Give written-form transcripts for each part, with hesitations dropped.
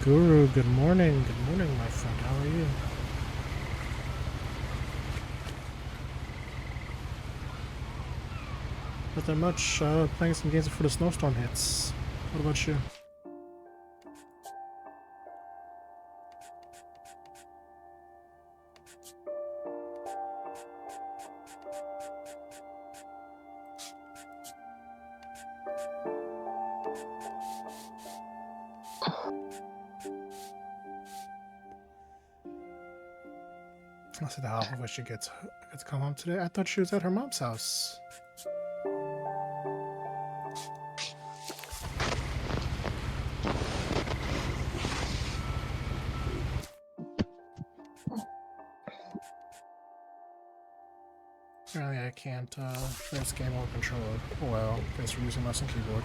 Guru, good morning. Good morning, my friend. How are you? Nothing much. Playing some games before the snowstorm hits. What about you? I said half of what she gets to come home today. I thought she was at her mom's house. Apparently I can't play this game or controller. Well, thanks for using mouse and keyboard.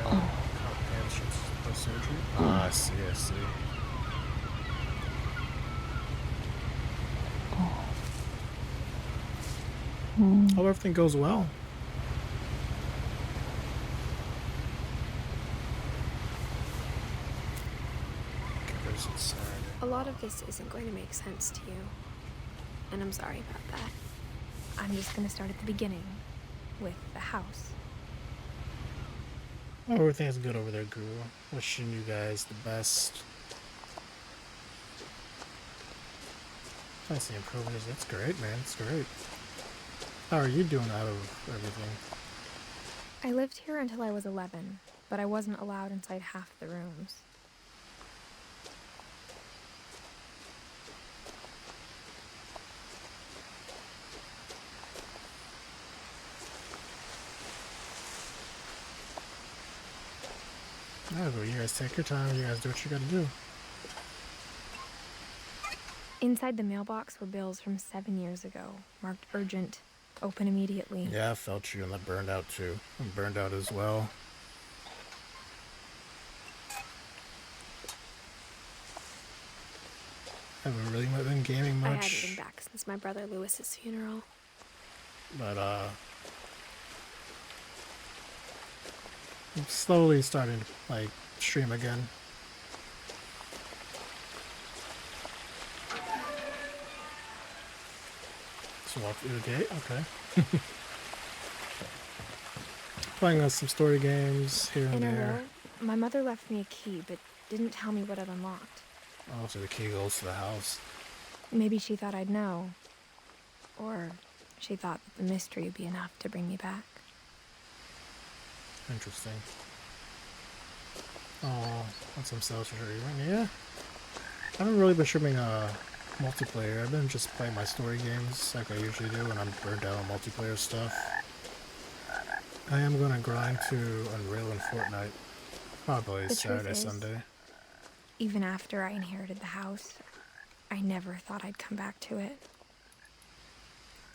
Complications post surgery. Ah, I see, I see. Hope everything goes well. A lot of this isn't going to make sense to you, and I'm sorry about that. I'm just going to start at the beginning, with the house. Oh, everything's good over there, Guru. Wishing you guys the best. I see improvements. That's great, man. That's great. How are you doing out of everything? I lived here until I was 11, but I wasn't allowed inside half the rooms. No, you guys take your time. You guys do what you gotta do. Inside the mailbox were bills from 7 years ago, marked urgent, open immediately. Yeah, I felt you, and that burned out too. I'm burned out as well. I haven't really been gaming much. I hadn't been back since my brother Lewis's funeral. But I'm slowly starting to like stream again. So walk through the gate, okay. Playing some story games here and In a there. row, my mother left me a key, but didn't tell me what it unlocked. Oh, so the key goes to the house. Maybe she thought I'd know. Or she thought that the mystery would be enough to bring me back. Interesting. Oh, that's some sales for sure. Yeah. I haven't really been streaming multiplayer. I've been just playing my story games like I usually do when I'm burned out on multiplayer stuff. I am gonna grind to Unreal and Fortnite. Probably Saturday, Sunday. Even after I inherited the house, I never thought I'd come back to it.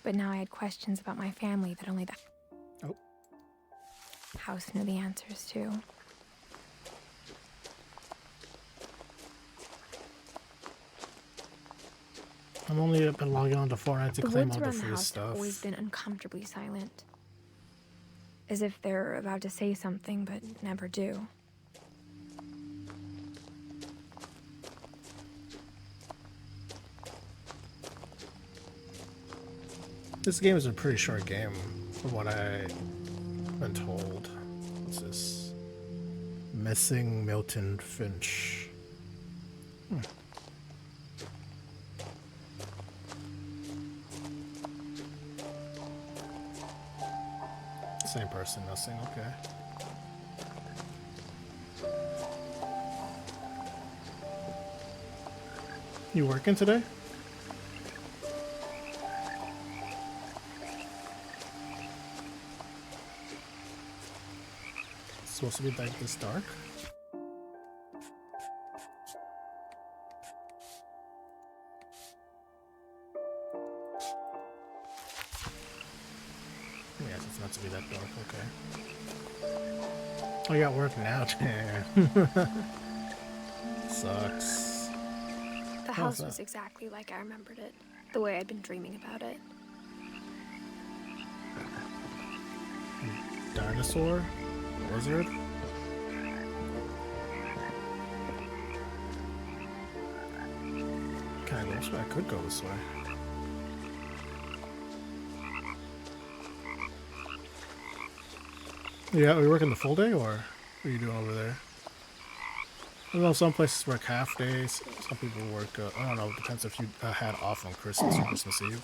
But now I had questions about my family that only the house knew the answers to. I'm only been logging on to Fortnite to claim all the woods around the free house stuff. have always been uncomfortably silent. As if they're about to say something, but never do. This game is a pretty short game, from what I've been told. What's this? Missing Milton Finch. Same person missing, okay. You working today? It's supposed to be like this dark? Yes, it's not to be that dark, okay. Oh, you got work now, damn. Sucks. The house was exactly like I remembered it, the way I'd been dreaming about it. Dinosaur? Lizard? can I go this way? I could go this way. Yeah, are you working the full day, or what are you doing over there? I know some places work half days. Some people work, I don't know, it depends if you had off on Christmas or Christmas Eve.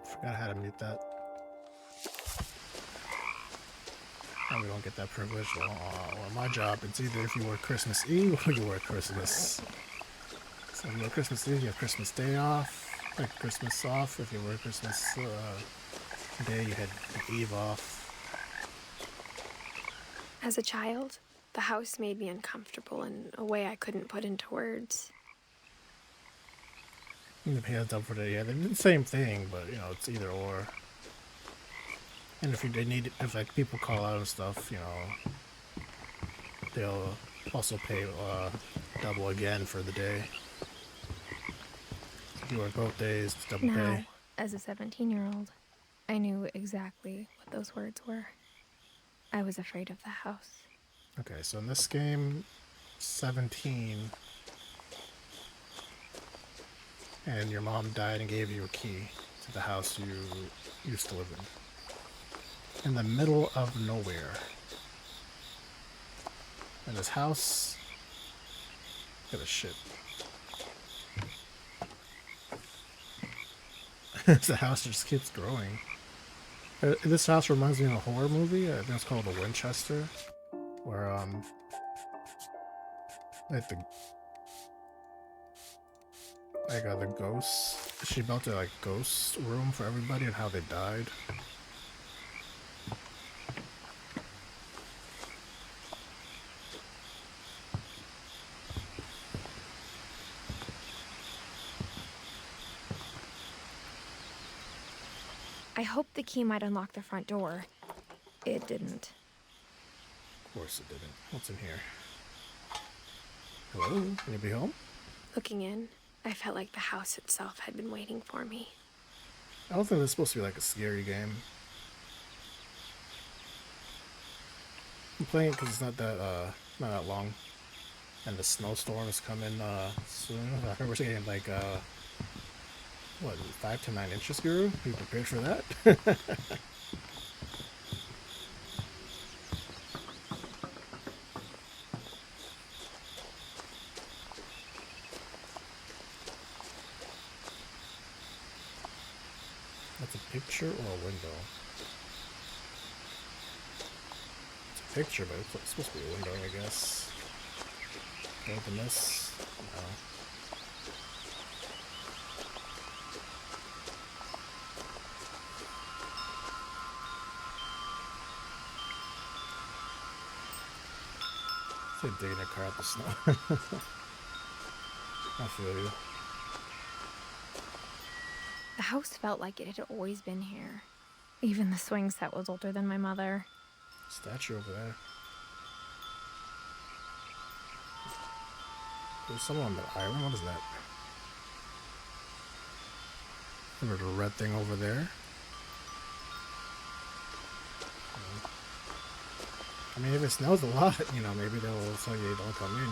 Forgot how to mute that. Oh, we don't get that privilege. Well, my job, it's either if you work Christmas Eve or you work Christmas. So if you work Christmas Eve, you have Christmas Day off. Like Christmas off. If you work Christmas Day, you had Eve off. As a child, the house made me uncomfortable in a way I couldn't put into words. And the hands up for the, yeah, they're the same thing, but you know, it's either or. And if they need, if like people call out and stuff, you know, they'll also pay double again for the day. If you work both days, it's double Now, pay. as a 17-year-old, I knew exactly what those words were. I was afraid of the house. Okay, so in this game, 17, and your mom died and gave you a key to the house you used to live in the middle of nowhere. And this house, look at this shit. The house just keeps growing. This house reminds me of a horror movie. I think it's called The Winchester, where like the ghosts. She built a like ghost room for everybody and how they died. I hoped the key might unlock the front door. It didn't. Of course it didn't. What's in here? Hello? Anybody home? Looking in, I felt like the house itself had been waiting for me. I don't think this is supposed to be like a scary game. I'm playing it because it's not that long. And the snowstorm is coming soon. I remember getting like what, 5 to 9 inches, Guru? Are you prepared for that? That's a picture or a window? It's a picture, but it's supposed to be a window, I guess. Can I open this? No. It's like digging a car out the snow. I feel you. The house felt like it had always been here. Even the swing set was older than my mother. Statue over there. There's someone on the island. What is that? There's a red thing over there. I mean, if it snows a lot, you know, maybe they'll tell you don't come in.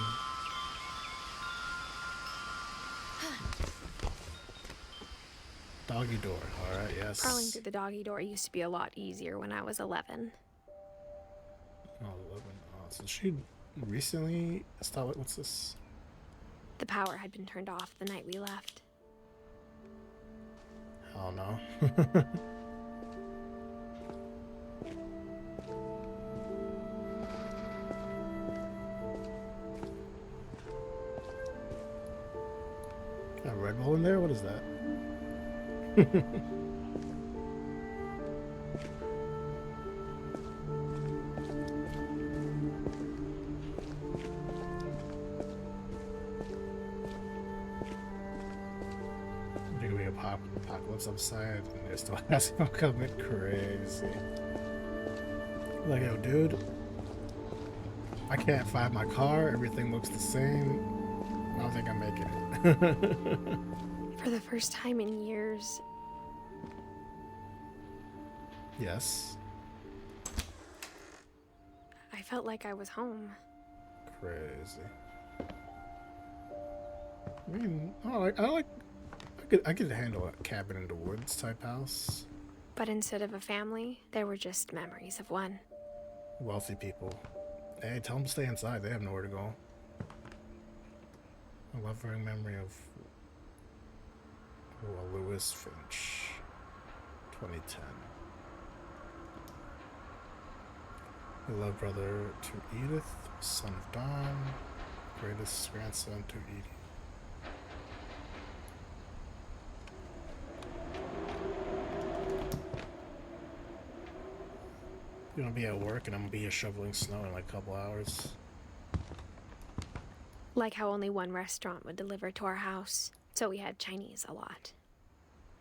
Doggy door. Alright, yes. Crawling through the doggy door used to be a lot easier when I was 11. Oh, 11. Oh, so she recently stopped. What's this? The power had been turned off the night we left. Oh no. A Red Bull in there? What is that? Think we apocalypse outside and they're still asking coming crazy. Like, yo, dude, I can't find my car. Everything looks the same. I don't think I'm making it. For the first time in years, Yes. I felt like I was home. Crazy. I mean, I could handle a cabin in the woods type house. But instead of a family, there were just memories of one. Wealthy people. Hey, tell them to stay inside. They have nowhere to go. A loving memory of Lewis Finch, 2010. Beloved brother to Edith, son of Don, greatest grandson to Edie. You're gonna be at work and I'm gonna be here shoveling snow in like a couple hours. Like how only one restaurant would deliver to our house, so we had Chinese a lot.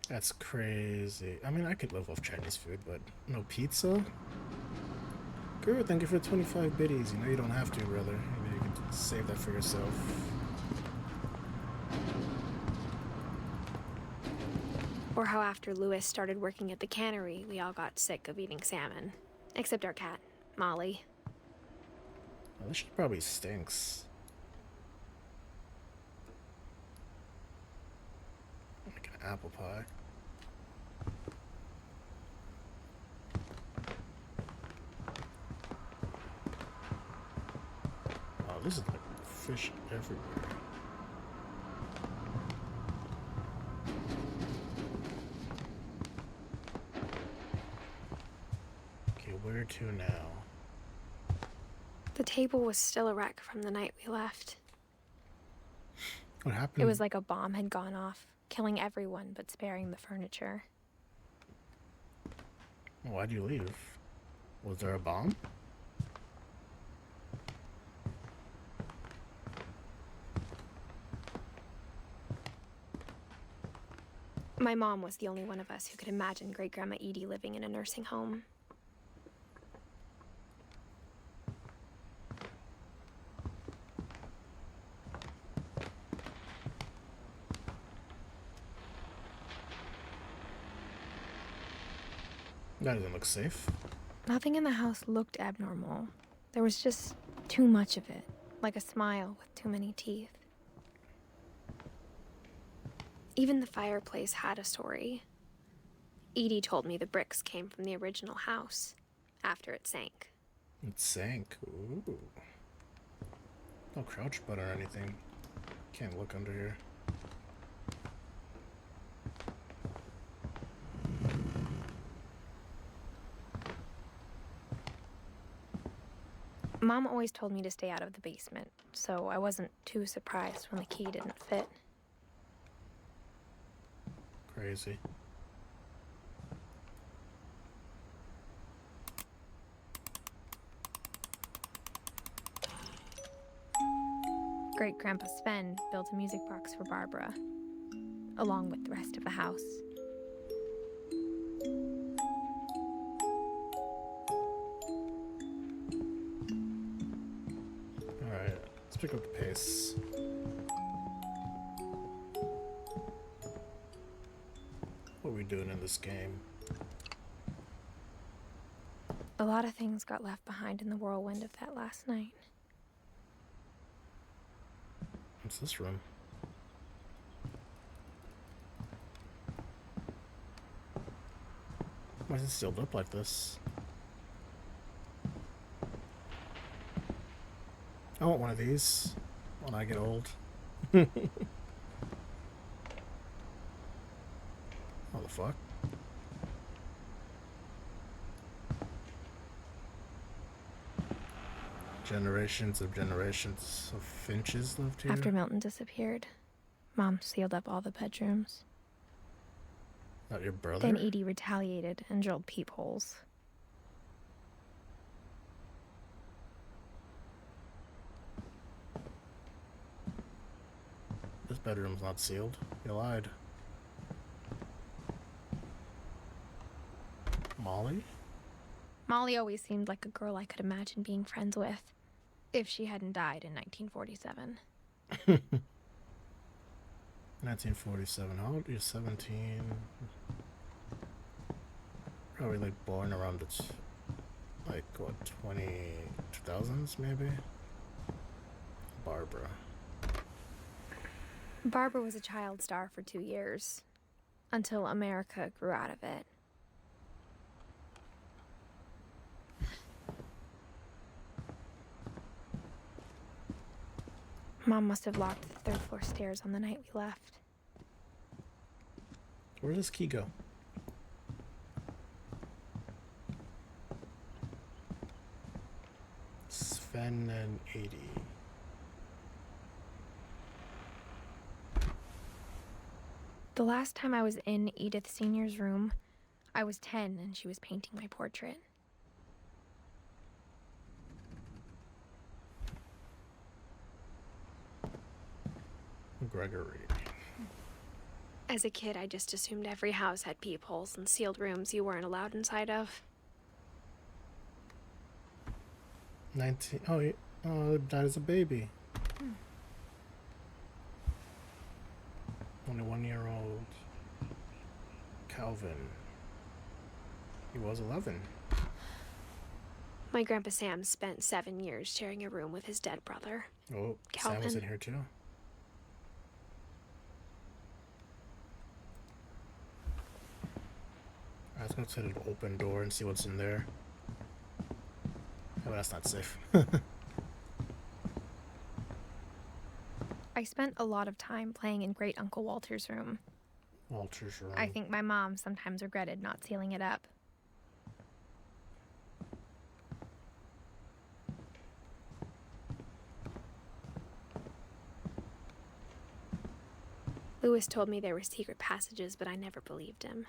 That's crazy. I mean, I could live off Chinese food, but no pizza? Girl, thank you for 25 biddies. You know you don't have to, brother. You can save that for yourself. Or how after Lewis started working at the cannery, we all got sick of eating salmon. Except our cat, Molly. Well, this shit probably stinks. Like an apple pie. Oh, this is like fish everywhere. Okay, where to now? The table was still a wreck from the night we left. What happened? It was like a bomb had gone off, killing everyone but sparing the furniture. Why'd you leave? Was there a bomb? My mom was the only one of us who could imagine Great-Grandma Edie living in a nursing home. That doesn't look safe. Nothing in the house looked abnormal. There was just too much of it, like a smile with too many teeth. Even the fireplace had a story. Edie told me the bricks came from the original house, after it sank. It sank. Ooh. No crouch button or anything. Can't look under here. Mom always told me to stay out of the basement, so I wasn't too surprised when the key didn't fit. Crazy. Great-Grandpa Sven built a music box for Barbara, along with the rest of the house. Alright, let's pick up the pace. What are we doing in this game? A lot of things got left behind in the whirlwind of that last night. What's this room? Why is it sealed up like this? I want one of these when I get old. What the fuck? Generations of Finches lived here. After Milton disappeared, Mom sealed up all the bedrooms. Not your brother? Then Edie retaliated and drilled peepholes. This bedroom's not sealed. You lied. Molly? Molly always seemed like a girl I could imagine being friends with, if she hadn't died in 1947. 1947. How old are you? 17. Probably like born around the like what 2000s maybe. Barbara. Barbara was a child star for 2 years, until America grew out of it. Mom must have locked the third floor stairs on the night we left. Where does key go? Sven and 80. The last time I was in Edith Sr.'s room, I was 10 and she was painting my portrait. Gregory. As a kid, I just assumed every house had peepholes and sealed rooms you weren't allowed inside of. 19. Oh, died as a baby. Only 1-year-old Calvin. He was 11. My Grandpa Sam spent 7 years sharing a room with his dead brother. Oh, Calvin. Sam was in here too. I was gonna try to open door and see what's in there. Oh, that's not safe. I spent a lot of time playing in Great Uncle Walter's room. Walter's room. I think my mom sometimes regretted not sealing it up. Lewis told me there were secret passages, but I never believed him.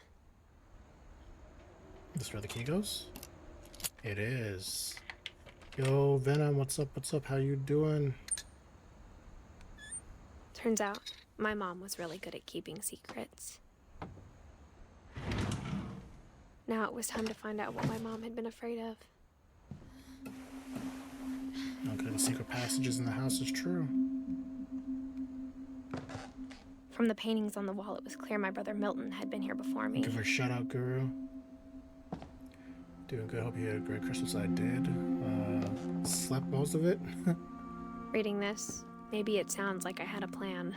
This is where the key goes? It is. Yo, Venom, what's up? What's up? How you doing? Turns out, my mom was really good at keeping secrets. Now it was time to find out what my mom had been afraid of. Okay, the secret passages in the house is true. From the paintings on the wall, it was clear my brother Milton had been here before me. Give her a shout out, Guru. Doing good. Hope you had a great Christmas. I did. Slept most of it. Reading this, maybe it sounds like I had a plan.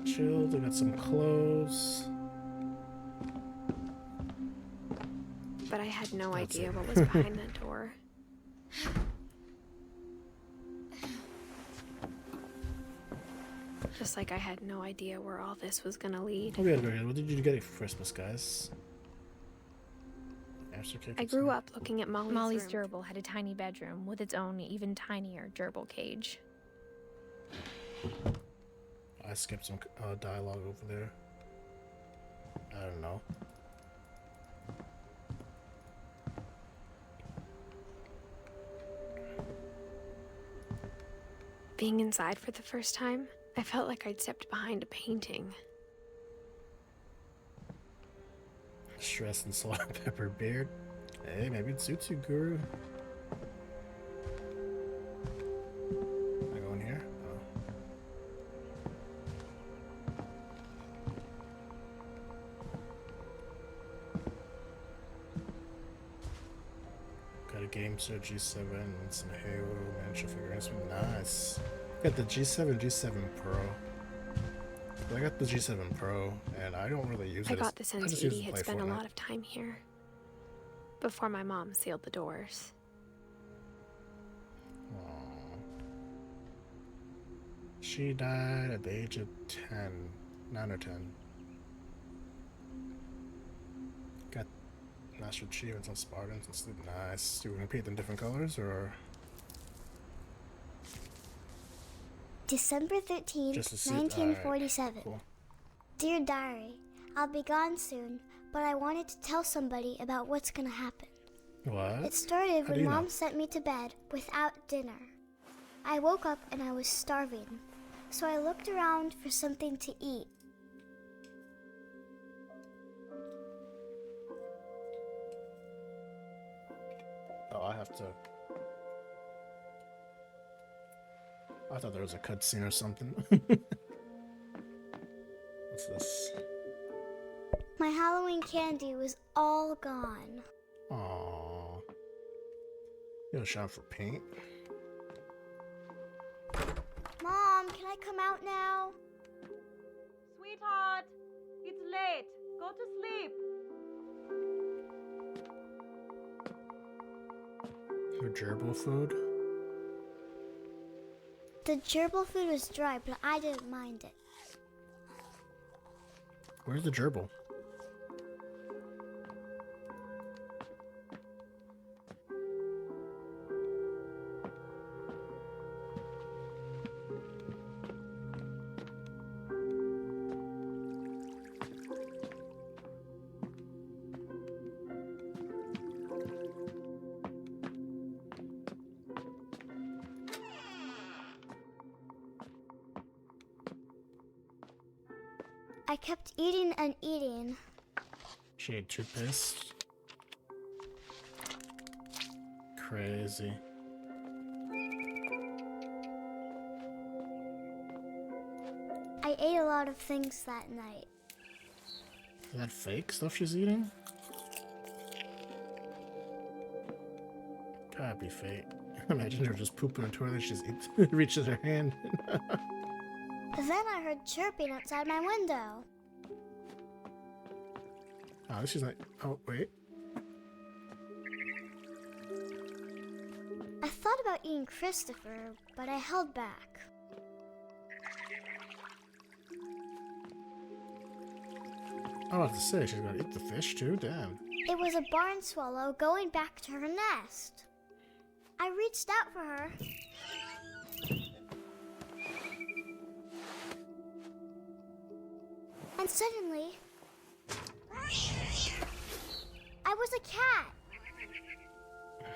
Chilled. We got some clothes. But I had no That's idea it. what was behind that door. Just like I had no idea where all this was gonna lead. Hope you had a great. What did you get for Christmas, guys? I grew up looking at Molly's gerbil had a tiny bedroom with its own even tinier gerbil cage. I skipped some dialogue over there. I don't know. Being inside for the first time, I felt like I'd stepped behind a painting. Stress and salt and pepper beard. Hey, maybe it suits you, Guru. Can I go in here? Oh. Got a game set G7 and some Halo miniature figurines. Nice. Got the G7, G7 Pro. I got the G7 Pro, and I don't really use it. I got the sense Edie had spent a lot of time here before my mom sealed the doors. Aww. She died at the age of 10, 9 or 10. Got Master Achievements on Spartans and Sleep. Nice. Do we want to paint them different colors or? December 13th, 1947. Right. Cool. Dear Diary, I'll be gone soon, but I wanted to tell somebody about what's gonna happen. What? It started How do when you Mom know? sent me to bed without dinner. I woke up and I was starving, so I looked around for something to eat. Oh, I have to. I thought there was a cutscene or something. My Halloween candy was all gone. Aww. You gonna shop for paint? Mom, can I come out now? Sweetheart, it's late. Go to sleep. Your gerbil food? The gerbil food was dry, but I didn't mind it. Where's the gerbil? I kept eating and eating. She ate toothpaste. Crazy. I ate a lot of things that night. Is that fake stuff she's eating? Gotta be fake. Imagine her just pooping in the toilet, she just eats, reaches her hand. Then I heard chirping outside my window. Oh, she's like, oh, wait. I thought about eating Christopher, but I held back. I was about to say, she's gonna eat the fish too? Damn. It was a barn swallow going back to her nest. I reached out for her. And suddenly, I was a cat.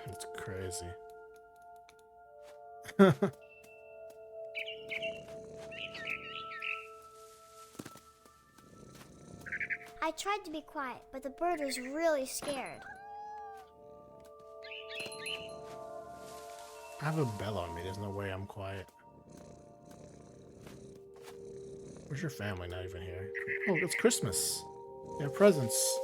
That's crazy. I tried to be quiet, but the bird was really scared. I have a bell on me, there's no way I'm quiet. Where's your family? Not even here. Oh, it's Christmas. They have presents.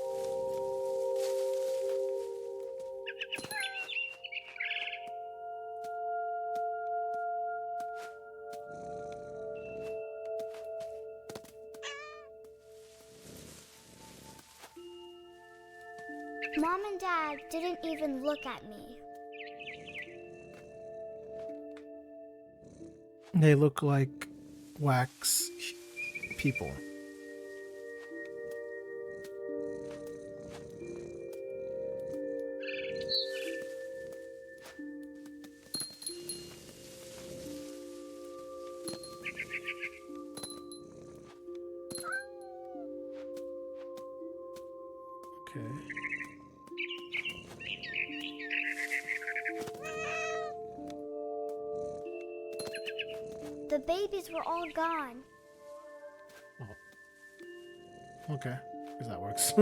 Mom and Dad didn't even look at me. They look like wax people. Okay. The babies were all gone. Oh. Okay. Because that works.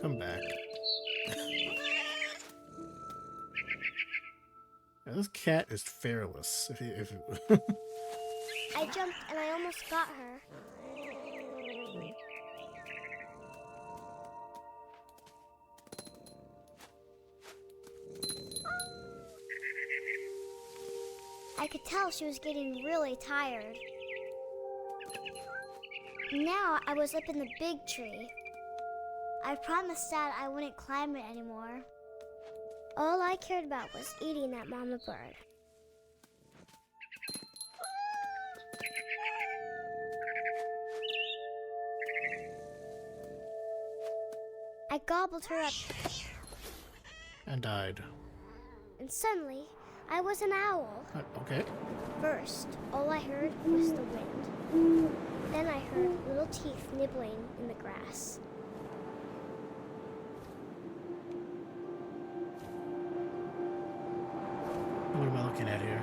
Come back. Yeah, this cat is fearless. If I jumped and I almost got her. I could tell she was getting really tired. Now I was up in the big tree. I promised Dad I wouldn't climb it anymore. All I cared about was eating that mama bird. I gobbled her up, and died. and suddenly I was an owl. Okay. First, all I heard was the wind. Then I heard little teeth nibbling in the grass. What am I looking at here?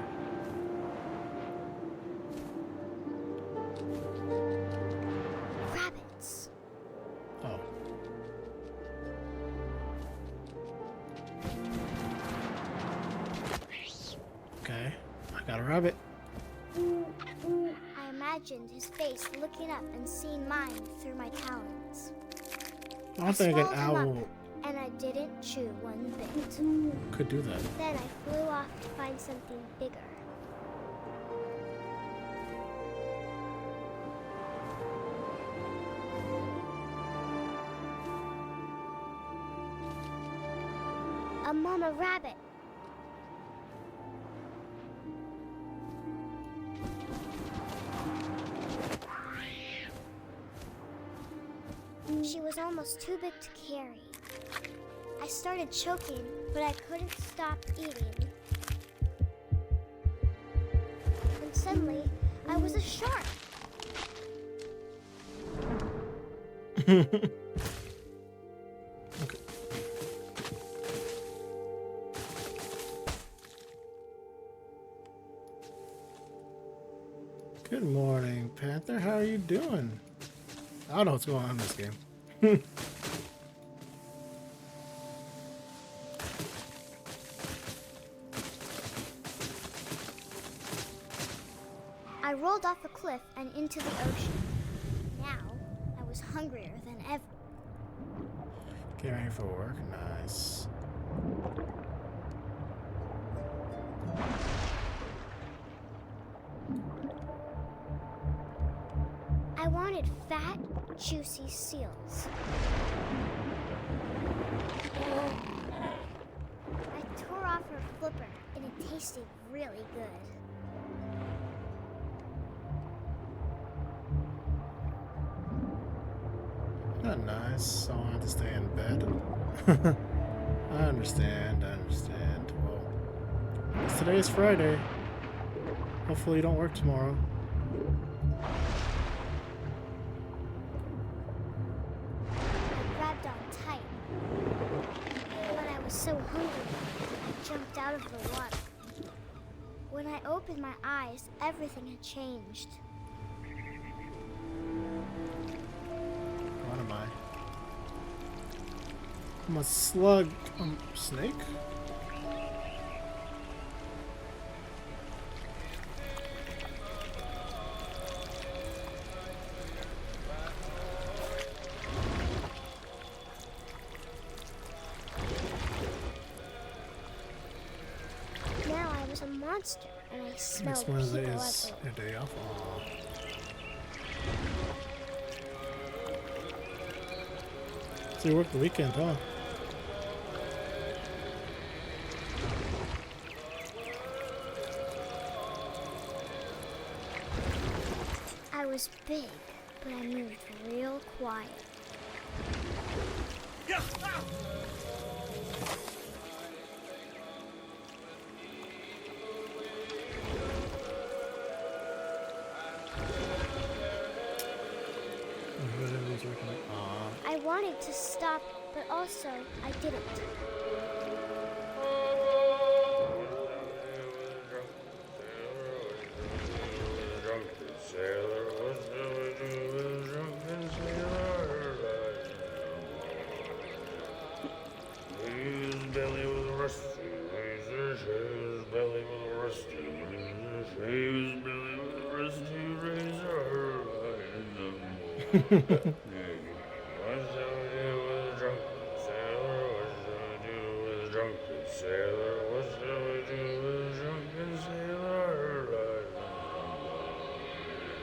Rabbits. Oh. Okay. I got a rabbit. I imagined his face looking up and seeing mine through my talons. I don't think an swallowed him owl up, and I didn't chew one bit. could do that. Then I flew off to find something bigger. A mama rabbit. She was almost too big to carry. I started choking, but I couldn't stop eating. And suddenly, I was a shark. Okay. Good morning, Panther. How are you doing? I don't know what's going on in this game. I rolled off a cliff and into the ocean. Now, I was hungrier than ever. Getting ready for work. Nice. I wanted fat, juicy seals. I tore off her flipper, and it tasted really good. Not nice. So I have to stay in bed. I understand. I understand. Well, today is Friday. Hopefully you don't work tomorrow. I grabbed on tight. When I was so hungry, I jumped out of the water. When I opened my eyes, everything had changed. What am I? I'm a slug. Snake? Now I was a monster, and I smelled Next people Wednesday is everywhere. a day off. Aw. So you work the weekend, huh? I was big, but I moved real quiet. I wanted to stop, but also I didn't.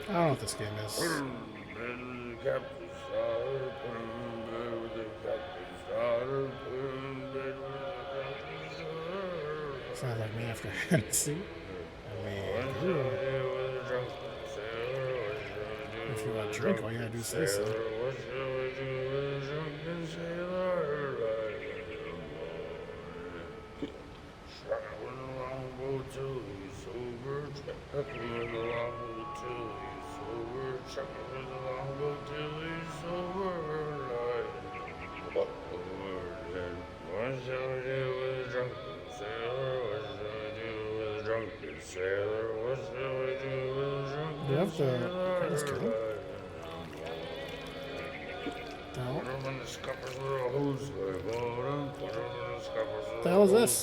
I don't know what this game is. Sounds like me after Hennessy. I mean, if you want to drink, all you gotta do is say so. Do you have to just kill him? No. The hell is this?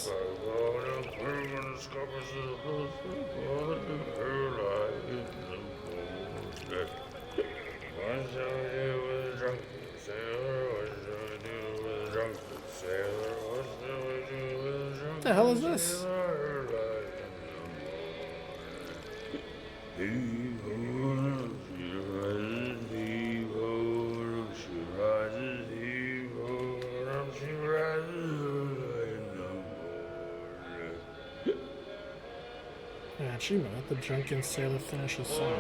What the hell is this? Yeah, achievement. Let the drunken sailor finish his song.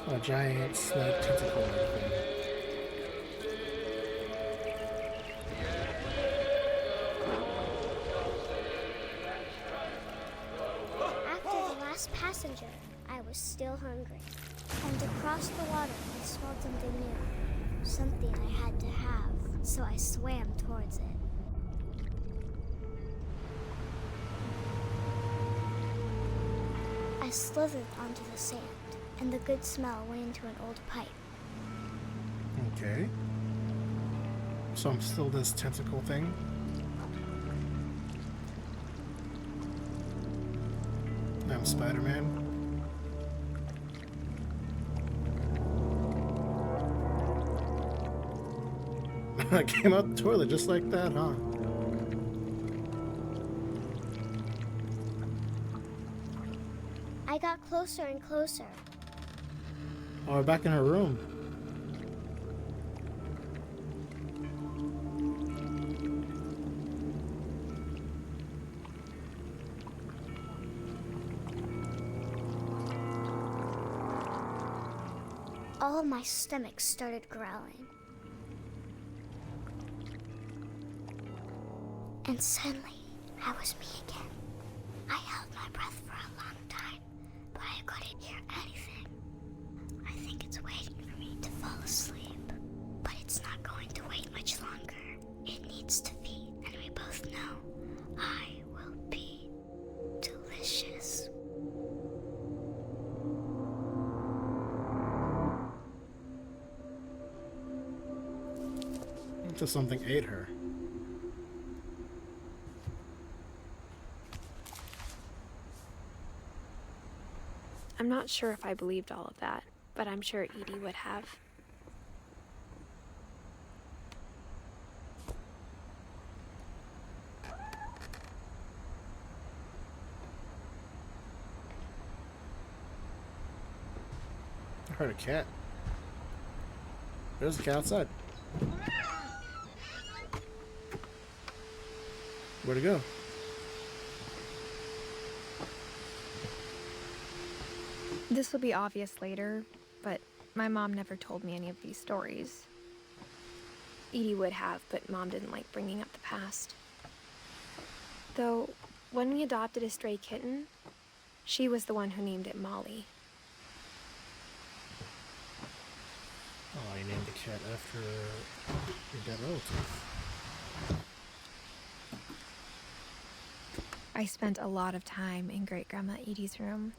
A giant snake tentacle thing. After the last passenger, I was still hungry. And across the water, I smelled something new. Something I had to have, so I swam towards it. I slithered onto the sand, and the good smell went into an old pipe. Okay. So I'm still this tentacle thing. I'm Spider-Man. I came out the toilet just like that, huh? I got closer and closer. Oh, we're back in her room. All of my stomach started growling. And suddenly, I was me again. I held my breath for a long time, but I couldn't hear anything. I think it's waiting for me to fall asleep, but it's not going to wait much longer. It needs to feed, and we both know I will be delicious. Until something ate her. I'm not sure if I believed all of that, but I'm sure Edie would have. I heard a cat. There's a cat outside. Where'd it go? This will be obvious later, but my mom never told me any of these stories. Edie would have, but Mom didn't like bringing up the past. Though, when we adopted a stray kitten, she was the one who named it Molly. Oh, you named the cat after your dead relative. I spent a lot of time in Great-Grandma Edie's room.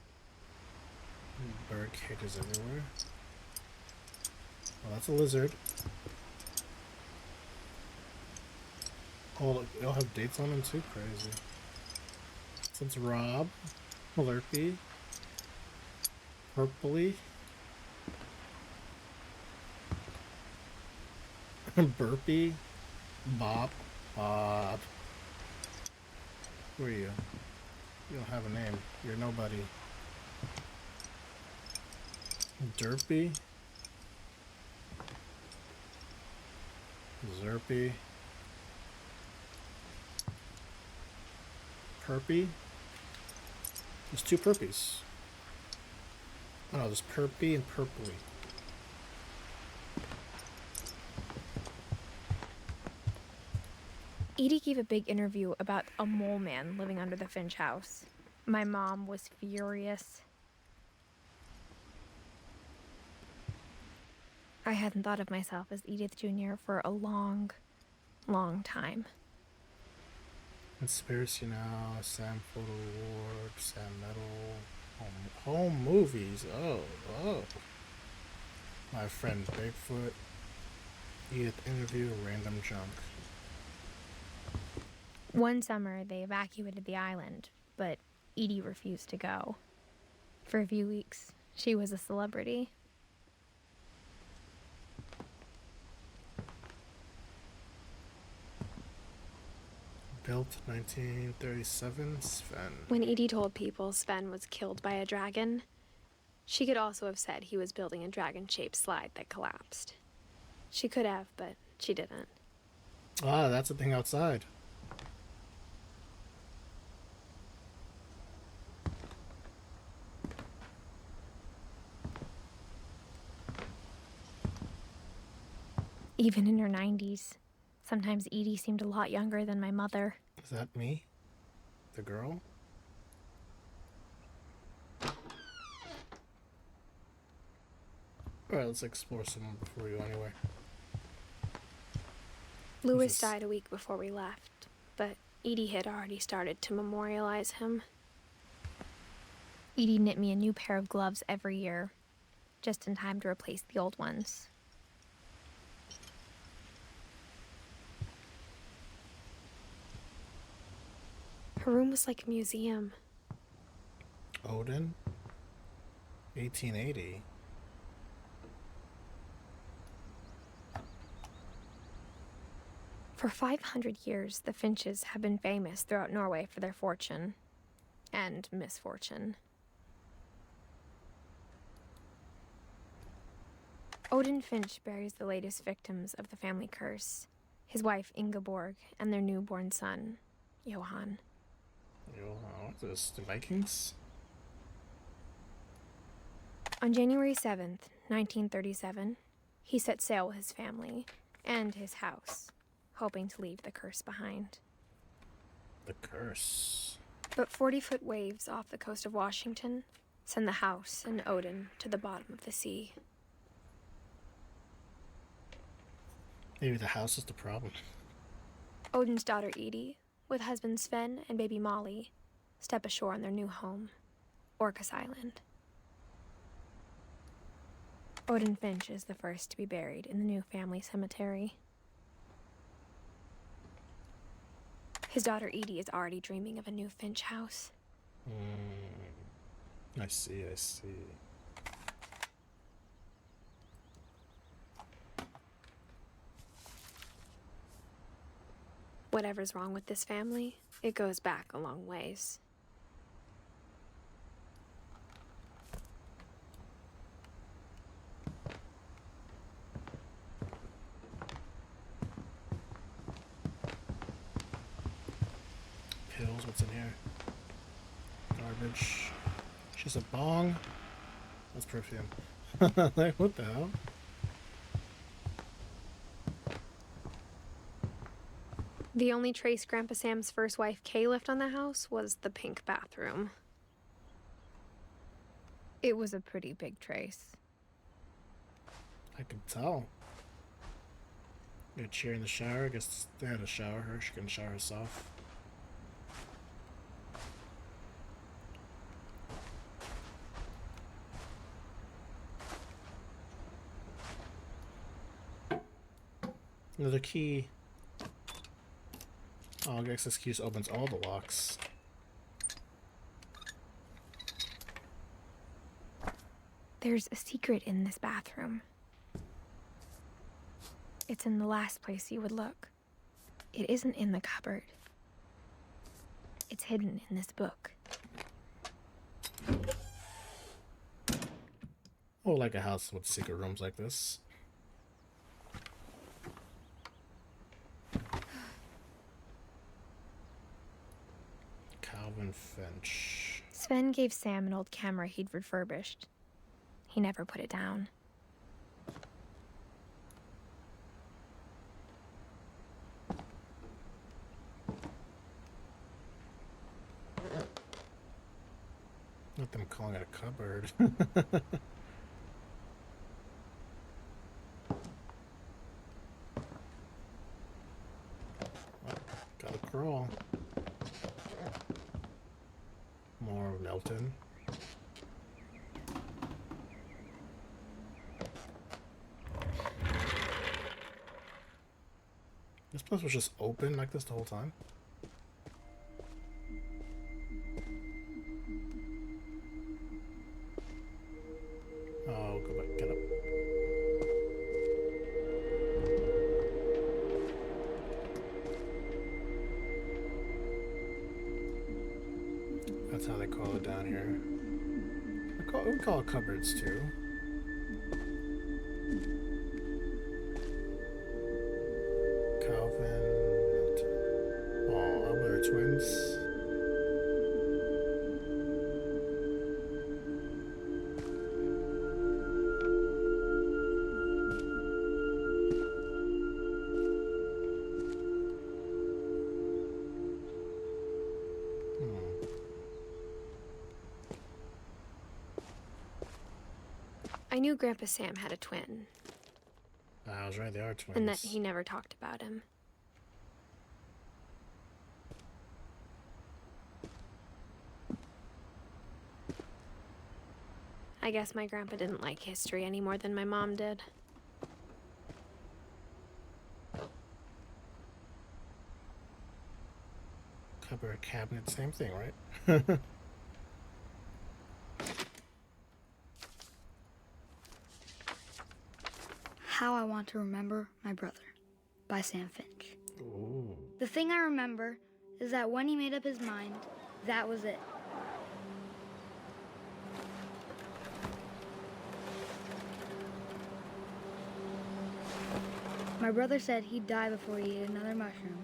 Bird cages everywhere. Oh, that's a lizard. Oh, look, they all have dates on them too. Crazy. So it's Rob, Blurpy, Purpley, Burpy, Bob. Who are you? You don't have a name. You're nobody. Derpy, Zerpy, Perpy. There's two Perpies. Oh, there's Perpy and Purpley. Edie gave a big interview about a mole man living under the Finch house. My mom was furious. I hadn't thought of myself as Edith Jr. for a long, long time. Conspiracy Now, Sam Photo Award, Sam Metal, Home movies. Oh, oh. My friend Bigfoot. Edith interview. Random junk. One summer, they evacuated the island, but Edie refused to go. For a few weeks, she was a celebrity. Built 1937. Sven. When Edie told people Sven was killed by a dragon, she could also have said he was building a dragon-shaped slide that collapsed. She could have, but she didn't. Ah, that's the thing outside. Even in her 90s, sometimes Edie seemed a lot younger than my mother. Is that me? The girl? Alright, let's explore someone before you anyway. Louis died a week before we left, but Edie had already started to memorialize him. Edie knit me a new pair of gloves every year, just in time to replace the old ones. Her room was like a museum. Odin? 1880. For 500 years, the Finches have been famous throughout Norway for their fortune and misfortune. Odin Finch buries the latest victims of the family curse, his wife Ingeborg and their newborn son, Johan. What's this? The Vikings? On January 7th, 1937, he set sail with his family and his house, hoping to leave the curse behind. The curse. But 40-foot waves off the coast of Washington send the house and Odin to the bottom of the sea. Maybe the house is the problem. Odin's daughter Edie, with husband Sven and baby Molly, step ashore on their new home, Orcas Island. Odin Finch is the first to be buried in the new family cemetery. His daughter Edie is already dreaming of a new Finch house. I see, I see. Whatever's wrong with this family, it goes back a long ways. Pills, what's in here? Garbage. She's a bong. That's perfume. Like, what the hell? The only trace Grandpa Sam's first wife Kay left on the house was the pink bathroom. It was a pretty big trace. I can tell. Got a chair in the shower. I guess they had to shower her. She can shower herself. Another key. Oh, I guess this key opens all the locks. There's a secret in this bathroom. It's in the last place you would look. It isn't in the cupboard. It's hidden in this book. Oh, like a house with secret rooms like this. Calvin Finch. Sven gave Sam an old camera he'd refurbished. He never put it down. Not them calling it a cupboard. Well, gotta crawl. More of Nelton. This place was just open like this the whole time. Oh, go back, get up. That's how they call it down here. We call it cupboards too. Calvin. Oh, Elder twins. I knew Grandpa Sam had a twin, I was right, they are twins. and that he never talked about him. I guess my grandpa didn't like history any more than my mom did. Cupboard, cabinet, same thing, right? How I Want to Remember My Brother by Sam Finch. Ooh. The thing I remember is that when he made up his mind, that was it. My brother said he'd die before he ate another mushroom.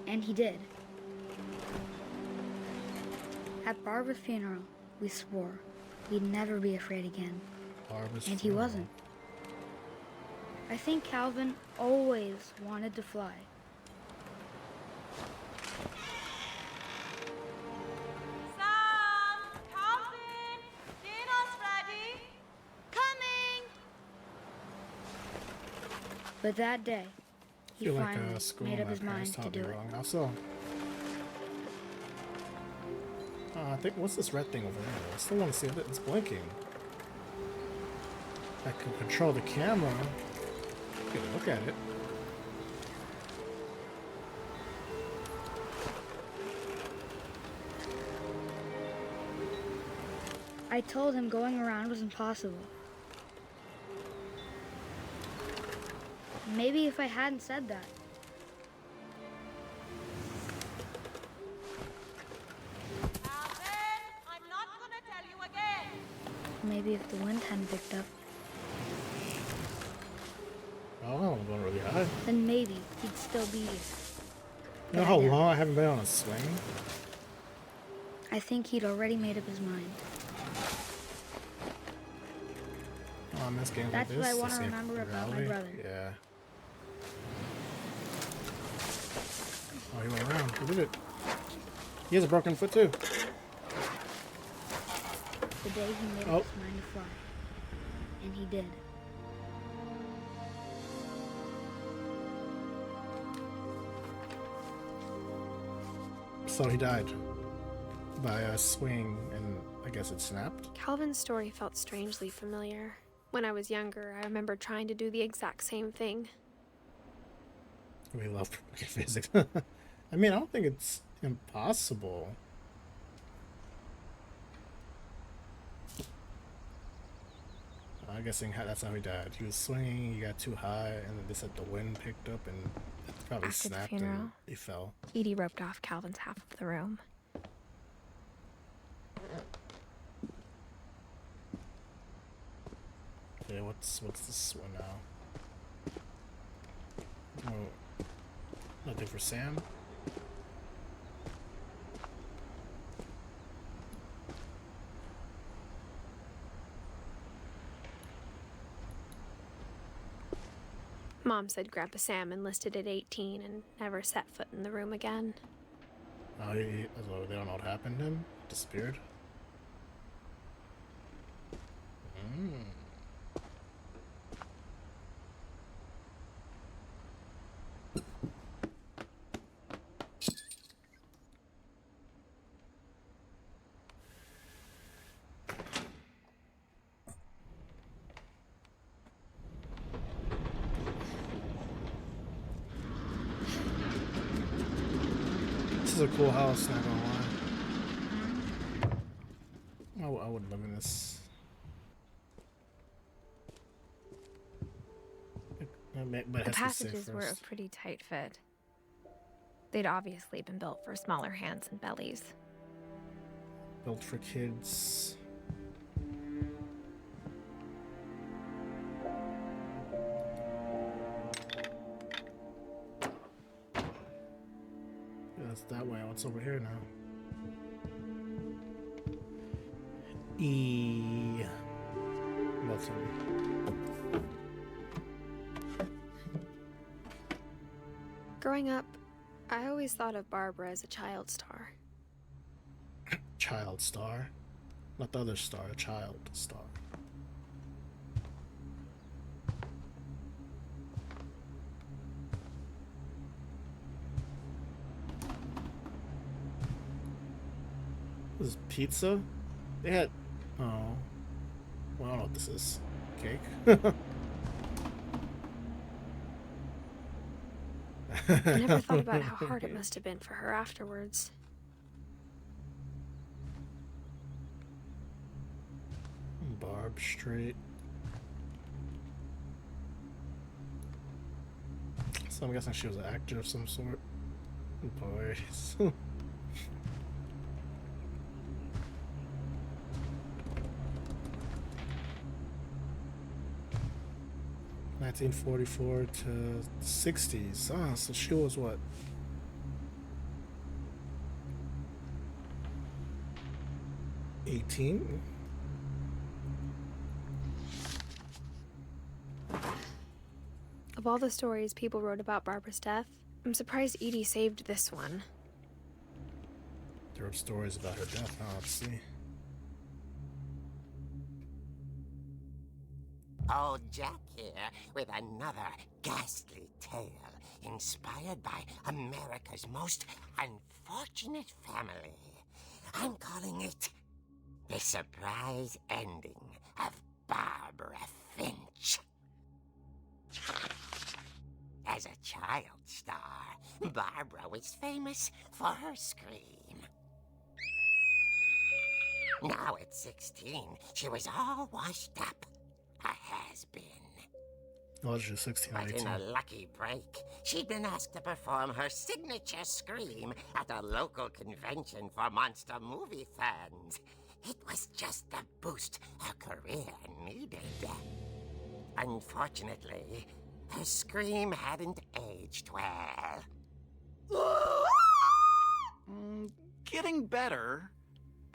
And he did. At Barbara's funeral, we swore we'd never be afraid again. Barbara's And he funeral. wasn't. I think Calvin always wanted to fly. Sam! Calvin! Dinner's ready! Coming! But that day, I he feel like finally school made up my his mind parents to taught do me it. wrong. Also, I think, what's this red thing over there? I still want to see it. It's blinking. I can control the camera. Look at it. I told him going around was impossible. Maybe if I hadn't said that. Calvin! I'm not gonna tell you again! Maybe if the wind hadn't picked up, Oh, I'm going really high. then maybe he'd still be here. You know how long I haven't been on a swing? I think he'd already made up his mind. Oh, I miss games That's like what this. I wanna escape remember about my reality. brother. Yeah. Oh, he went around. He did it. He has a broken foot too. The day he made Oh. up his mind to fly. And he did. So he died by a swing, and I guess it snapped. Calvin's story felt strangely familiar. When I was younger, I remember trying to do the exact same thing. We love physics. I mean, I don't think it's impossible. I'm guessing that's how he died. He was swinging, he got too high, and then they said the wind picked up and it probably After the snapped funeral. and he fell. Edie roped off Calvin's half of the room. Okay, what's this one now? Oh, nothing for Sam. Mom said Grandpa Sam enlisted at 18 and never set foot in the room again. Oh, so they don't know what happened to him? Disappeared? is a cool house, not gonna lie. I would live in this. But it The has to be safe passages were a first. pretty tight fit. They'd obviously been built for smaller hands and bellies. Built for kids. Yeah, that's that way. What's over here now? E. Milton. Growing up, I always thought of Barbara as a child star. Child star. Not the other star, a child star. This is pizza? They had... Oh. Well, I don't know what this is. Cake? I never thought about how hard it must have been for her afterwards. Barb Street. So I'm guessing she was an actor of some sort. Boys. 1944 to 60s. Ah, so she was what? $18? Of all the stories people wrote about Barbara's death, I'm surprised Edie saved this one. There were stories about her death. Oh, let's see. Old Jack here with another ghastly tale inspired by America's most unfortunate family. I'm calling it The Surprise Ending of Barbara Finch. As a child star, Barbara was famous for her scream. Now at 16, she was all washed up. A has-been. Oh, it's just 16, But 18. in a lucky break, she'd been asked to perform her signature scream at a local convention for monster movie fans. It was just the boost her career needed. Unfortunately, her scream hadn't aged well. Getting better.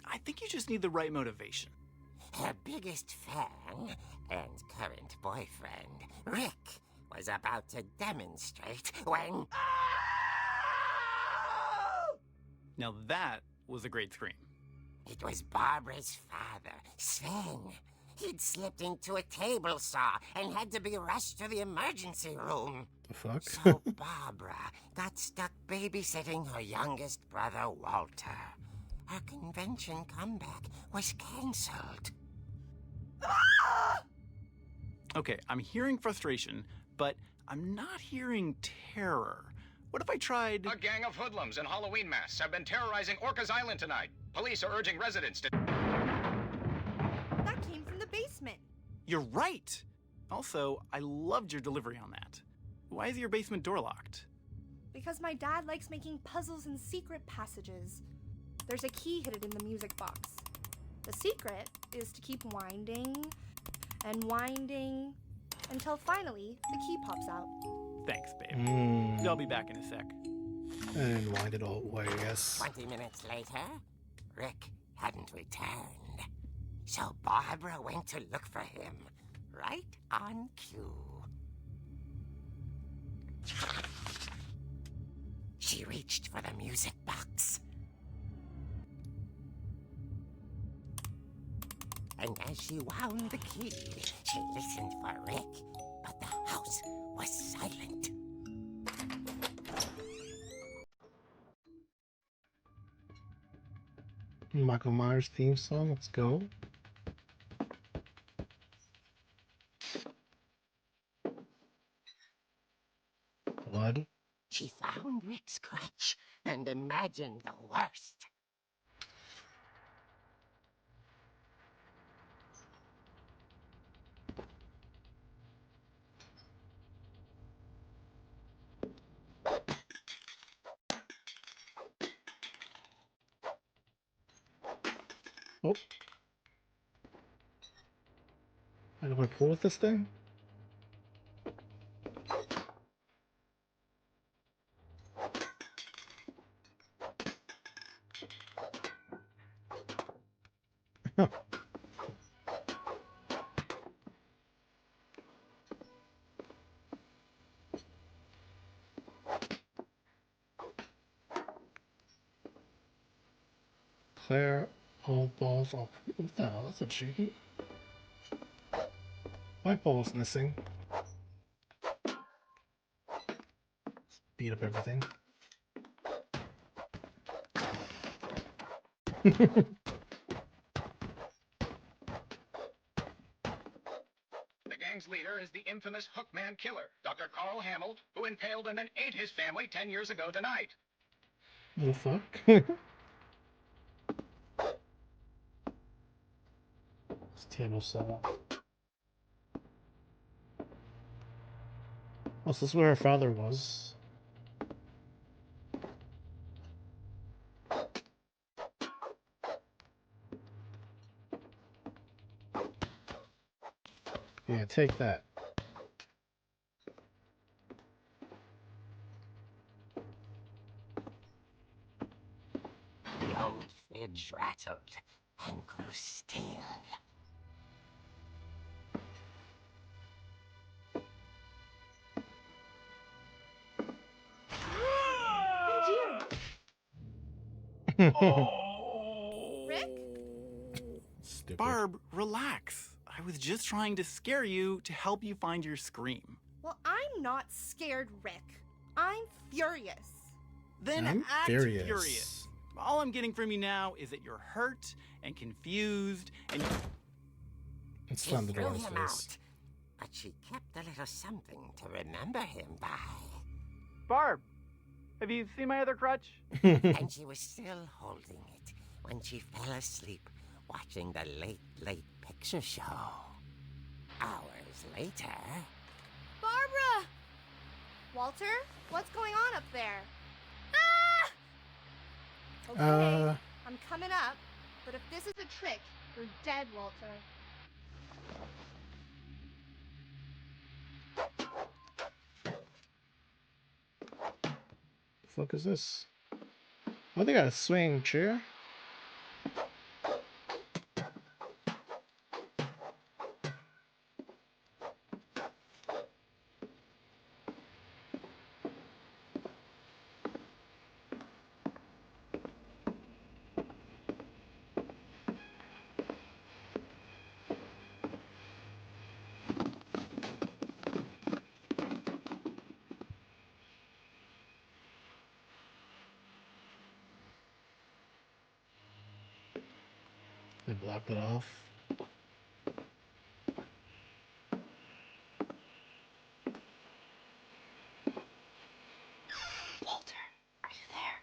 I think you just need the right motivation. Her biggest fan and current boyfriend, Rick, was about to demonstrate when... Now that was a great scream. It was Barbara's father, Sven. He'd slipped into a table saw and had to be rushed to the emergency room. The fuck? So Barbara got stuck babysitting her youngest brother, Walter. Her convention comeback was cancelled. Okay, I'm hearing frustration, but I'm not hearing terror. What if I tried... A gang of hoodlums in Halloween masks have been terrorizing Orcas Island tonight. Police are urging residents to... That came from the basement. You're right! Also, I loved your delivery on that. Why is your basement door locked? Because my dad likes making puzzles and secret passages. There's a key hidden in the music box. The secret is to keep winding and winding until finally the key pops out. Thanks, babe. I'll be back in a sec. And wind it all away, I guess. 20 minutes later, Rick hadn't returned. So Barbara went to look for him, right on cue. She reached for the music box. And as she wound the key, she listened for Rick, but the house was silent. Michael Myers theme song, let's go. Blood. She found Rick's crutch and imagine the worst. Oh. I can pull with this thing? Huh. Clear all balls off. Oh, that's a cheat. My ball's missing. Beat up everything. The gang's leader is the infamous Hookman killer, Dr. Carl Hamill, who impaled and then ate his family 10 years ago tonight. What the fuck? This table set up. Oh, so this is where her father was. Yeah, take that. The old fridge rattled and grew still. Rick? Stupid. Barb, relax. I was just trying to scare you to help you find your scream. Well, I'm not scared, Rick. I'm furious. Then I'm act furious. furious. All I'm getting from you now is that you're hurt and confused and you... Let's She slam the threw door in his him face. out, but she kept a little something to remember him by. Barb, have you seen my other crutch? And she was still holding it when she fell asleep watching the Late Late Picture Show. Hours later... Barbara! Walter, what's going on up there? Ah! Okay, I'm coming up, but if this is a trick, you're dead, Walter. The fuck is this? Oh, they got a swing chair. They blocked it off. Walter, are you there?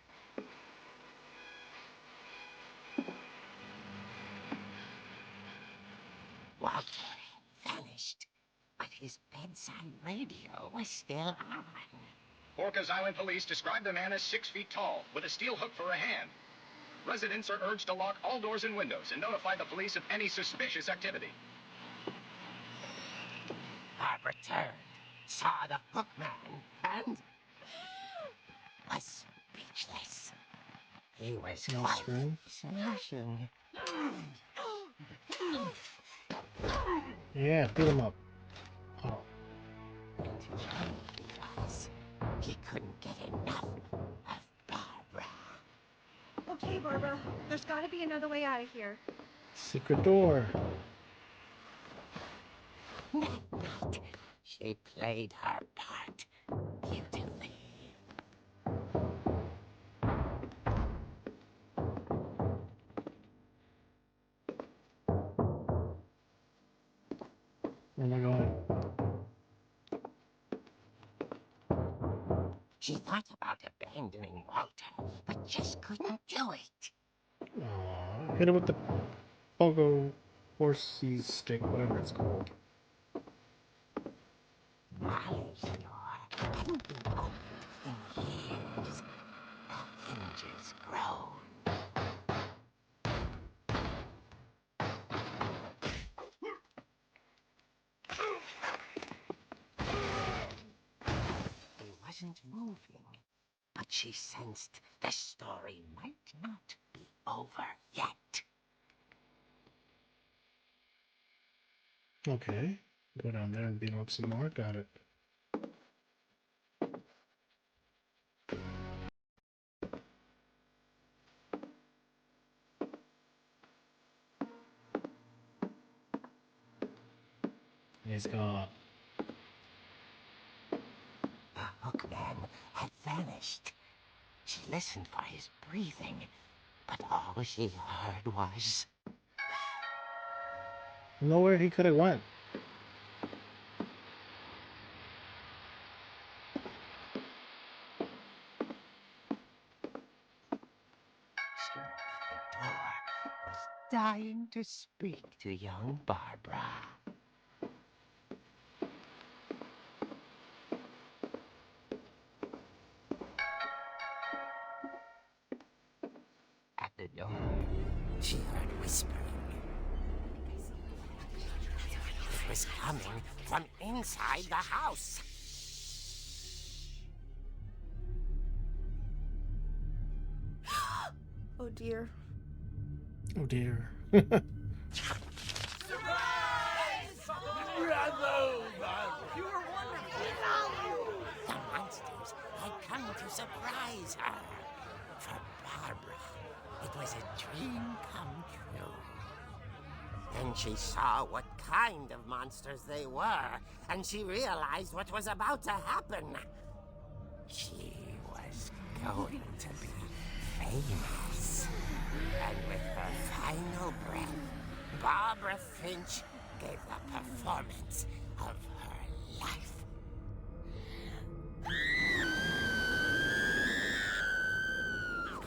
Walter had vanished, but his bedside radio was still on. Orcas Island police describe the man as 6 feet tall, with a steel hook for a hand. Residents are urged to lock all doors and windows and notify the police of any suspicious activity. Barb returned, saw the Hookman, and was speechless. He was No quite scream? smashing. Yeah, beat him up. Oh. He couldn't get enough of Barbara. Okay, Barbara, there's gotta be another way out of here. Secret door. That night, she played her part beautifully. Where am I going? She thought about abandoning Walter, just couldn't do it. Aw, hit it with the pogo horsey stick, whatever it's called. Molly's door hadn't been opened in years. The hinges groan. He wasn't moving, but she sensed the story might not be over yet. Okay, go down there and beat him up some more. Got it. He's gone. The hookman had vanished. She listened for his breathing, but all she heard was... Nowhere he could have went. The door was dying to speak to young Barbara. At the door, she heard whispering. It was coming from inside the house. Oh dear. Oh dear. The monsters had come to surprise her. For Barbara, it was a dream come true. Then she saw what kind of monsters they were, and she realized what was about to happen. She was going to be famous. And with her final breath, Barbara Finch gave the performance of her life.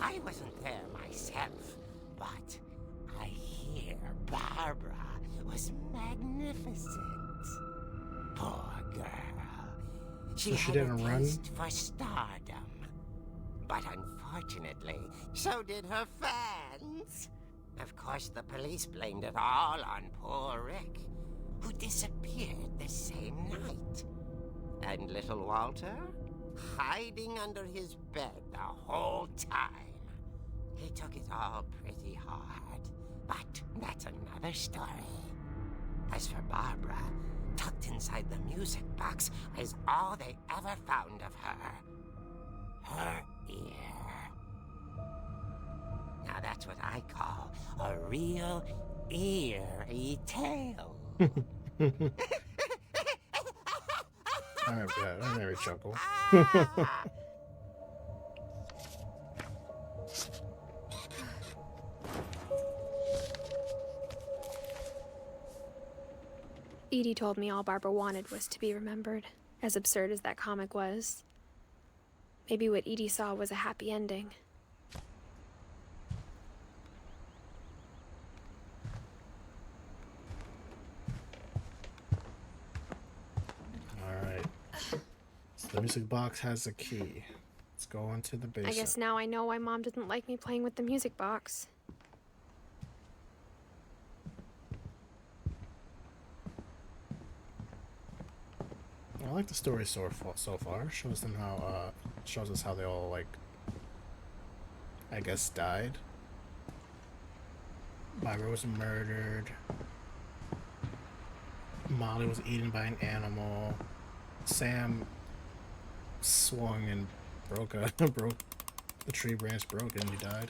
I wasn't there myself, but I hear Barbara was magnificent. Poor girl. So she had didn't a run? taste for stardom. But unfortunately, so did her fans. Of course, the police blamed it all on poor Rick, who disappeared the same night. And little Walter, hiding under his bed the whole time. He took it all pretty hard, but that's another story. As for Barbara, tucked inside the music box is all they ever found of her. Her ear. Now that's what I call a real eerie tale. I never chuckle. Edie told me all Barbara wanted was to be remembered, as absurd as that comic was. Maybe what Edie saw was a happy ending. Alright. So the music box has a key. Let's go into the basement. I guess now I know why Mom didn't like me playing with the music box. I like the story so far. Shows us how they all, like, I guess, died. Barbara was murdered. Molly was eaten by an animal. Sam swung and broke the tree branch broke and he died.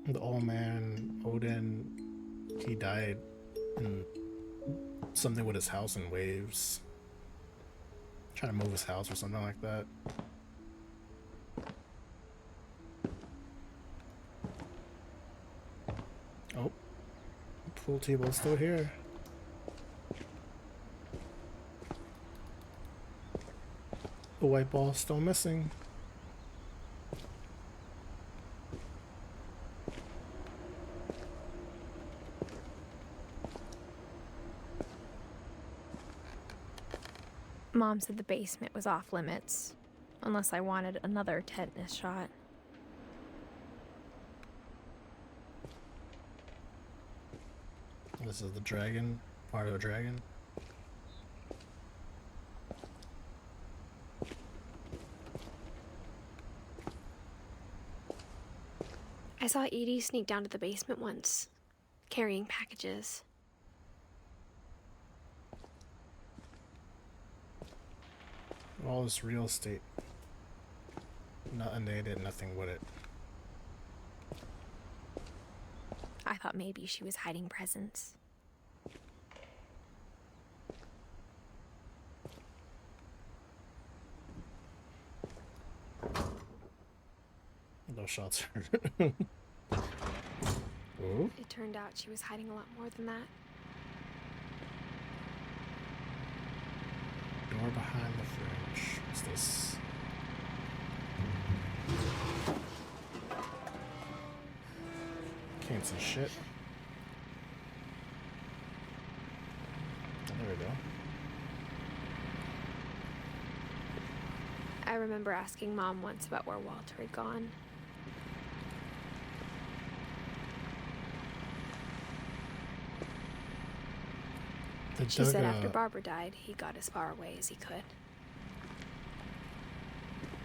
The old man, Odin, he died in something with his house in waves. Trying to move his house or something like that. Oh, Pool table's still here. The white ball's still missing. Mom said the basement was off limits, unless I wanted another tetanus shot. This is the dragon, part of the dragon. I saw Edie sneak down to the basement once, carrying packages. All this real estate. And they did nothing with it. I thought maybe she was hiding presents. Those shots hurt. Oh. It turned out she was hiding a lot more than that. Door behind the fridge. What's this? Can't see shit. Oh, there we go. I remember asking Mom once about where Walter had gone. She said after Barbara died, he got as far away as he could.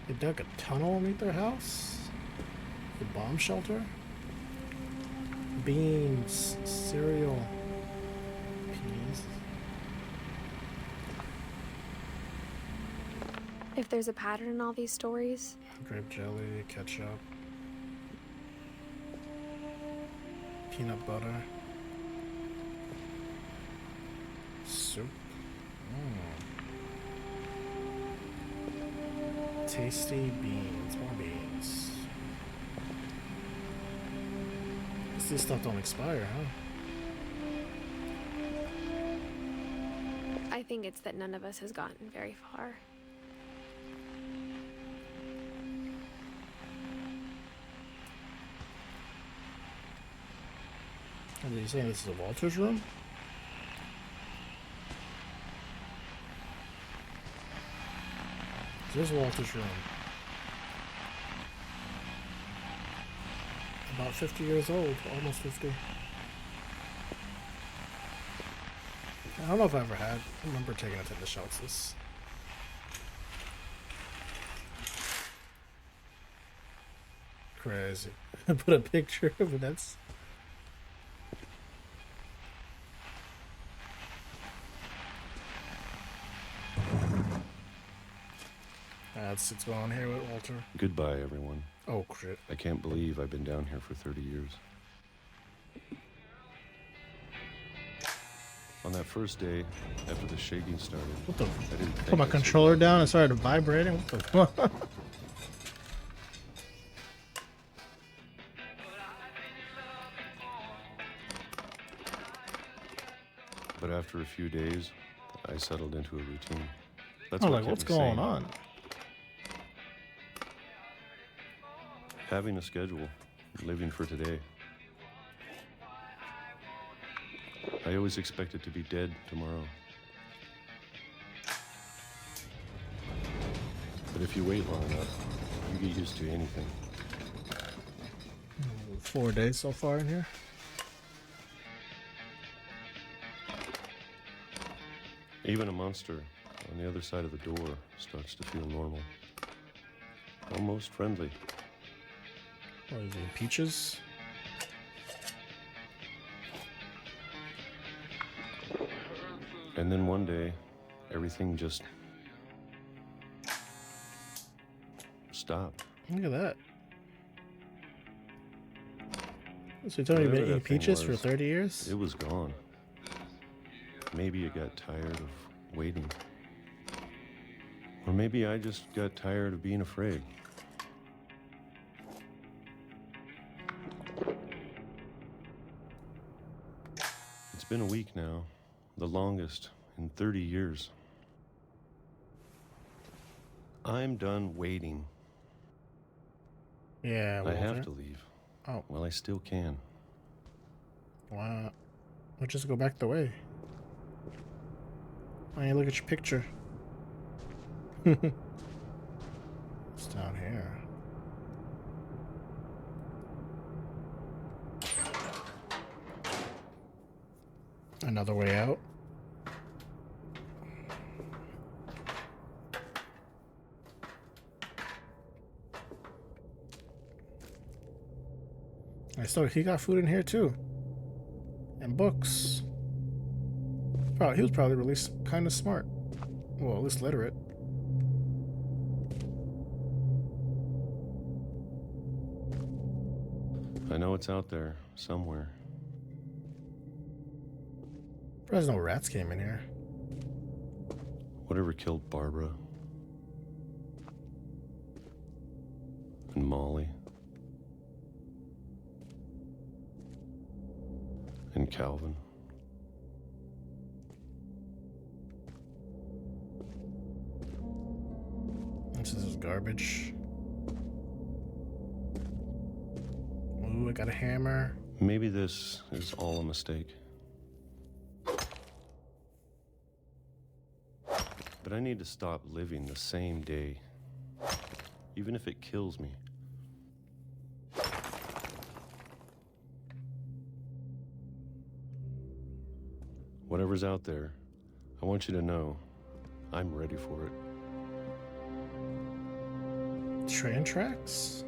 They dug a tunnel underneath their house? The bomb shelter? Beans, cereal, peas. If there's a pattern in all these stories... Grape jelly, ketchup, peanut butter, soup. Tasty beans, more beans. This stuff don't expire, huh? I think it's that none of us has gotten very far. And are you saying this is a Walter's room? There's Walter's room. About 50 years old, almost 50. I don't know if I ever had. I remember taking it to the shots. Crazy. Put a picture of it. That's. It's going here with Walter. Goodbye, everyone. Oh, shit. I can't believe I've been down here for 30 years. On that first day, after the shaking started, What the? I didn't think Put my I'd controller survive. down and started vibrating. What the fuck? But after a few days, I settled into a routine. That's I'm what like, kept what's me going sane. on? Having a schedule, living for today. I always expected to be dead tomorrow. But if you wait long enough, you get used to anything. 4 days so far in here. Even a monster on the other side of the door starts to feel normal. Almost friendly. What is it, peaches? And then one day, everything just stopped. Look at that. So you told me you've been Whatever eating that thing peaches for was, 30 years? It was gone. Maybe it got tired of waiting. Or maybe I just got tired of being afraid. been a week now, the longest in 30 years. I'm done waiting. Yeah, I have Walter. to leave. Oh. Well, I still can. Wow. We'll just go back the way. Why don't you look at your picture? It's down here. Another way out. I saw he got food in here too. And books. Probably, he was probably really kind of smart. Well, at least literate. I know it's out there somewhere. There's no rats came in here. Whatever killed Barbara and Molly and Calvin. This is garbage. Ooh, I got a hammer. Maybe this is all a mistake. But I need to stop living the same day, even if it kills me. Whatever's out there, I want you to know I'm ready for it. Train tracks?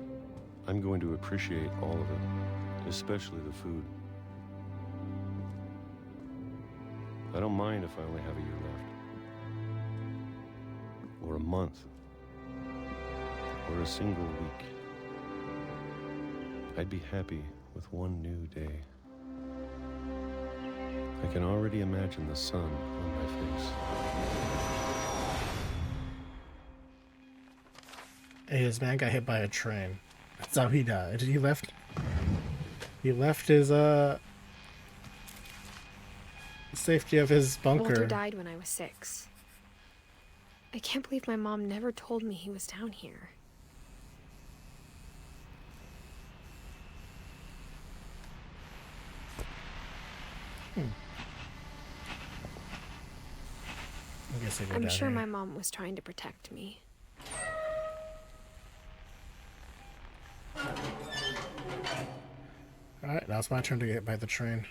I'm going to appreciate all of it, especially the food. I don't mind if I only have a year left. Or a month. Or a single week. I'd be happy with one new day. I can already imagine the sun on my face. Hey, this man got hit by a train. That's how he died. He left his safety of his bunker. Walter died when I was 6. I can't believe my mom never told me he was down here. I guess I go I'm down sure here. my mom was trying to protect me. Alright, now it's my turn to get hit by the train.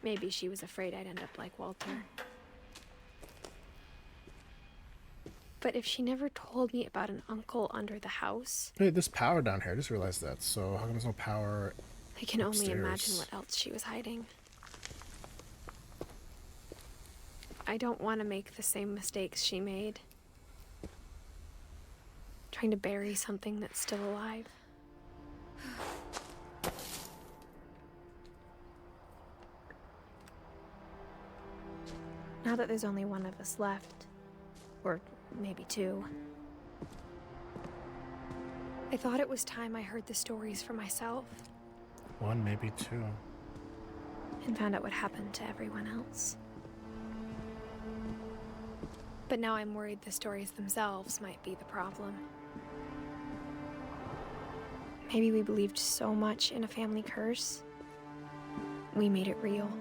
Maybe she was afraid I'd end up like Walter. But if she never told me about an uncle under the house... Hey, there's power down here. I just realized that. So how come there's no power I can only upstairs? imagine what else she was hiding. I don't want to make the same mistakes she made. Trying to bury something that's still alive. Now that there's only one of us left, or maybe 2, I thought it was time I heard the stories for myself 1, maybe 2. and found out what happened to everyone else. But now I'm worried the stories themselves might be the problem. Maybe we believed so much in a family curse, we made it real.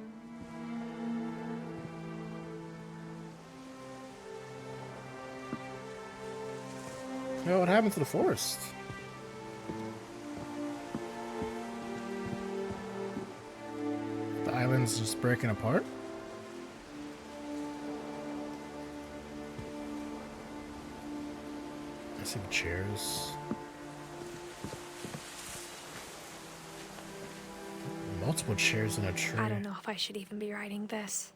Yo, what happened to the forest? The island's just breaking apart? I see the chairs. Multiple chairs in a tree. I don't know if I should even be writing this.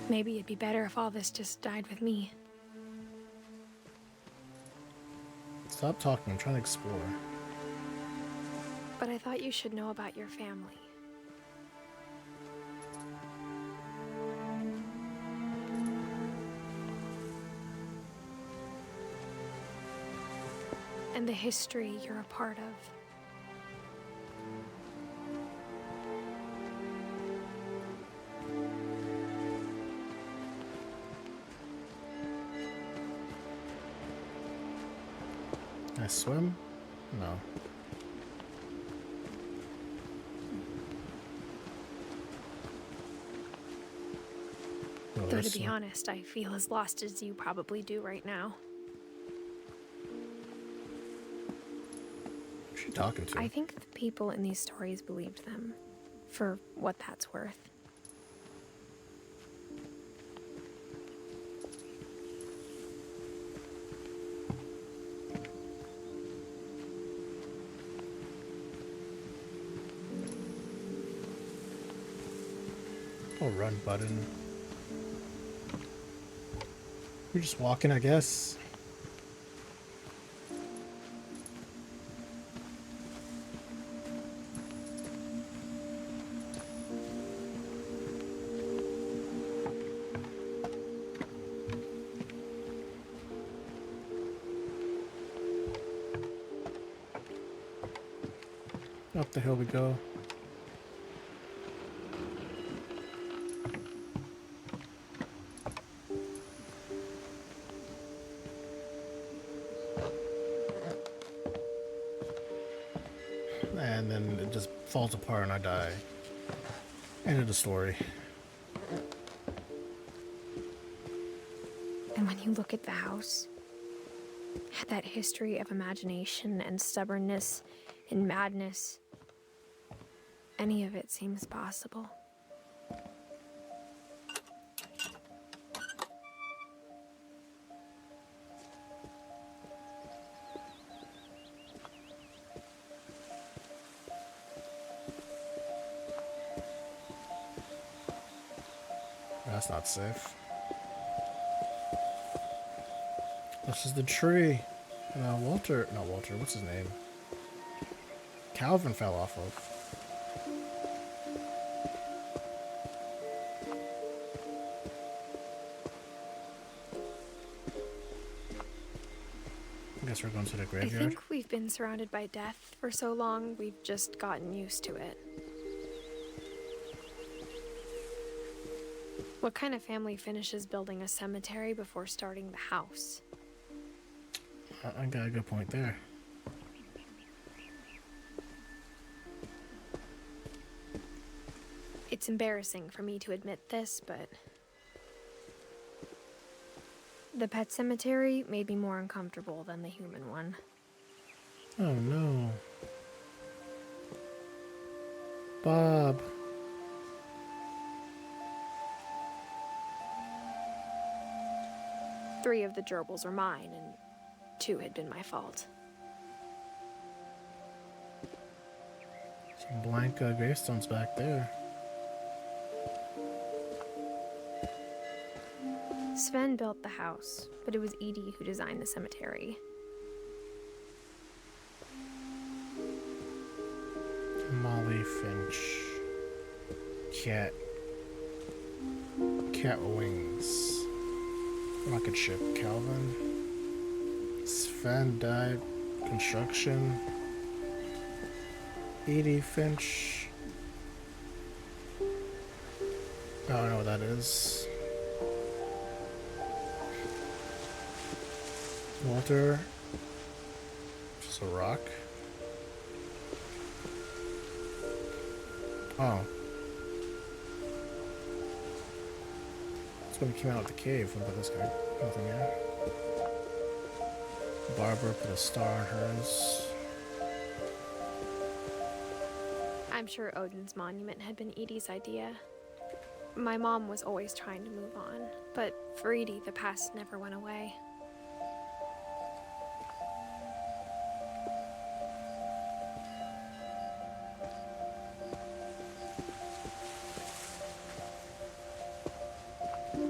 Maybe it'd be better if all this just died with me. Stop talking, I'm trying to explore. But I thought you should know about your family. and the history you're a part of. Can I swim? No. Oh, Though, to there's be some- honest, I feel as lost as you probably do right now. Who's she talking to? I think the people in these stories believed them, for what that's worth. Oh, run button. We're just walking, I guess. Up the hill we go. And then it just falls apart and I die. End of the story. And when you look at the house, that history of imagination and stubbornness and madness, any of it seems possible. That's not safe. This is the tree. Walter, not Walter, what's his name? Calvin fell off of. I guess we're going to the I graveyard. think we've been surrounded by death for so long, we've just gotten used to it. What kind of family finishes building a cemetery before starting the house? I got a good point there. It's embarrassing for me to admit this, but the pet cemetery made me more uncomfortable than the human one. Oh no. Bob. Three of the gerbils were mine, and 2 had been my fault. Some blank gravestones back there. Sven built the house, but it was Edie who designed the cemetery. Molly Finch. Cat. Cat wings. Rocket ship Calvin. Sven died. Construction. Edie Finch. I don't know what that is. Walter. Just a rock. Oh. That's when we came out of the cave. What about this guy? Nothing here. Barbara put a star on hers. I'm sure Odin's monument had been Edie's idea. My mom was always trying to move on, but for Edie, the past never went away.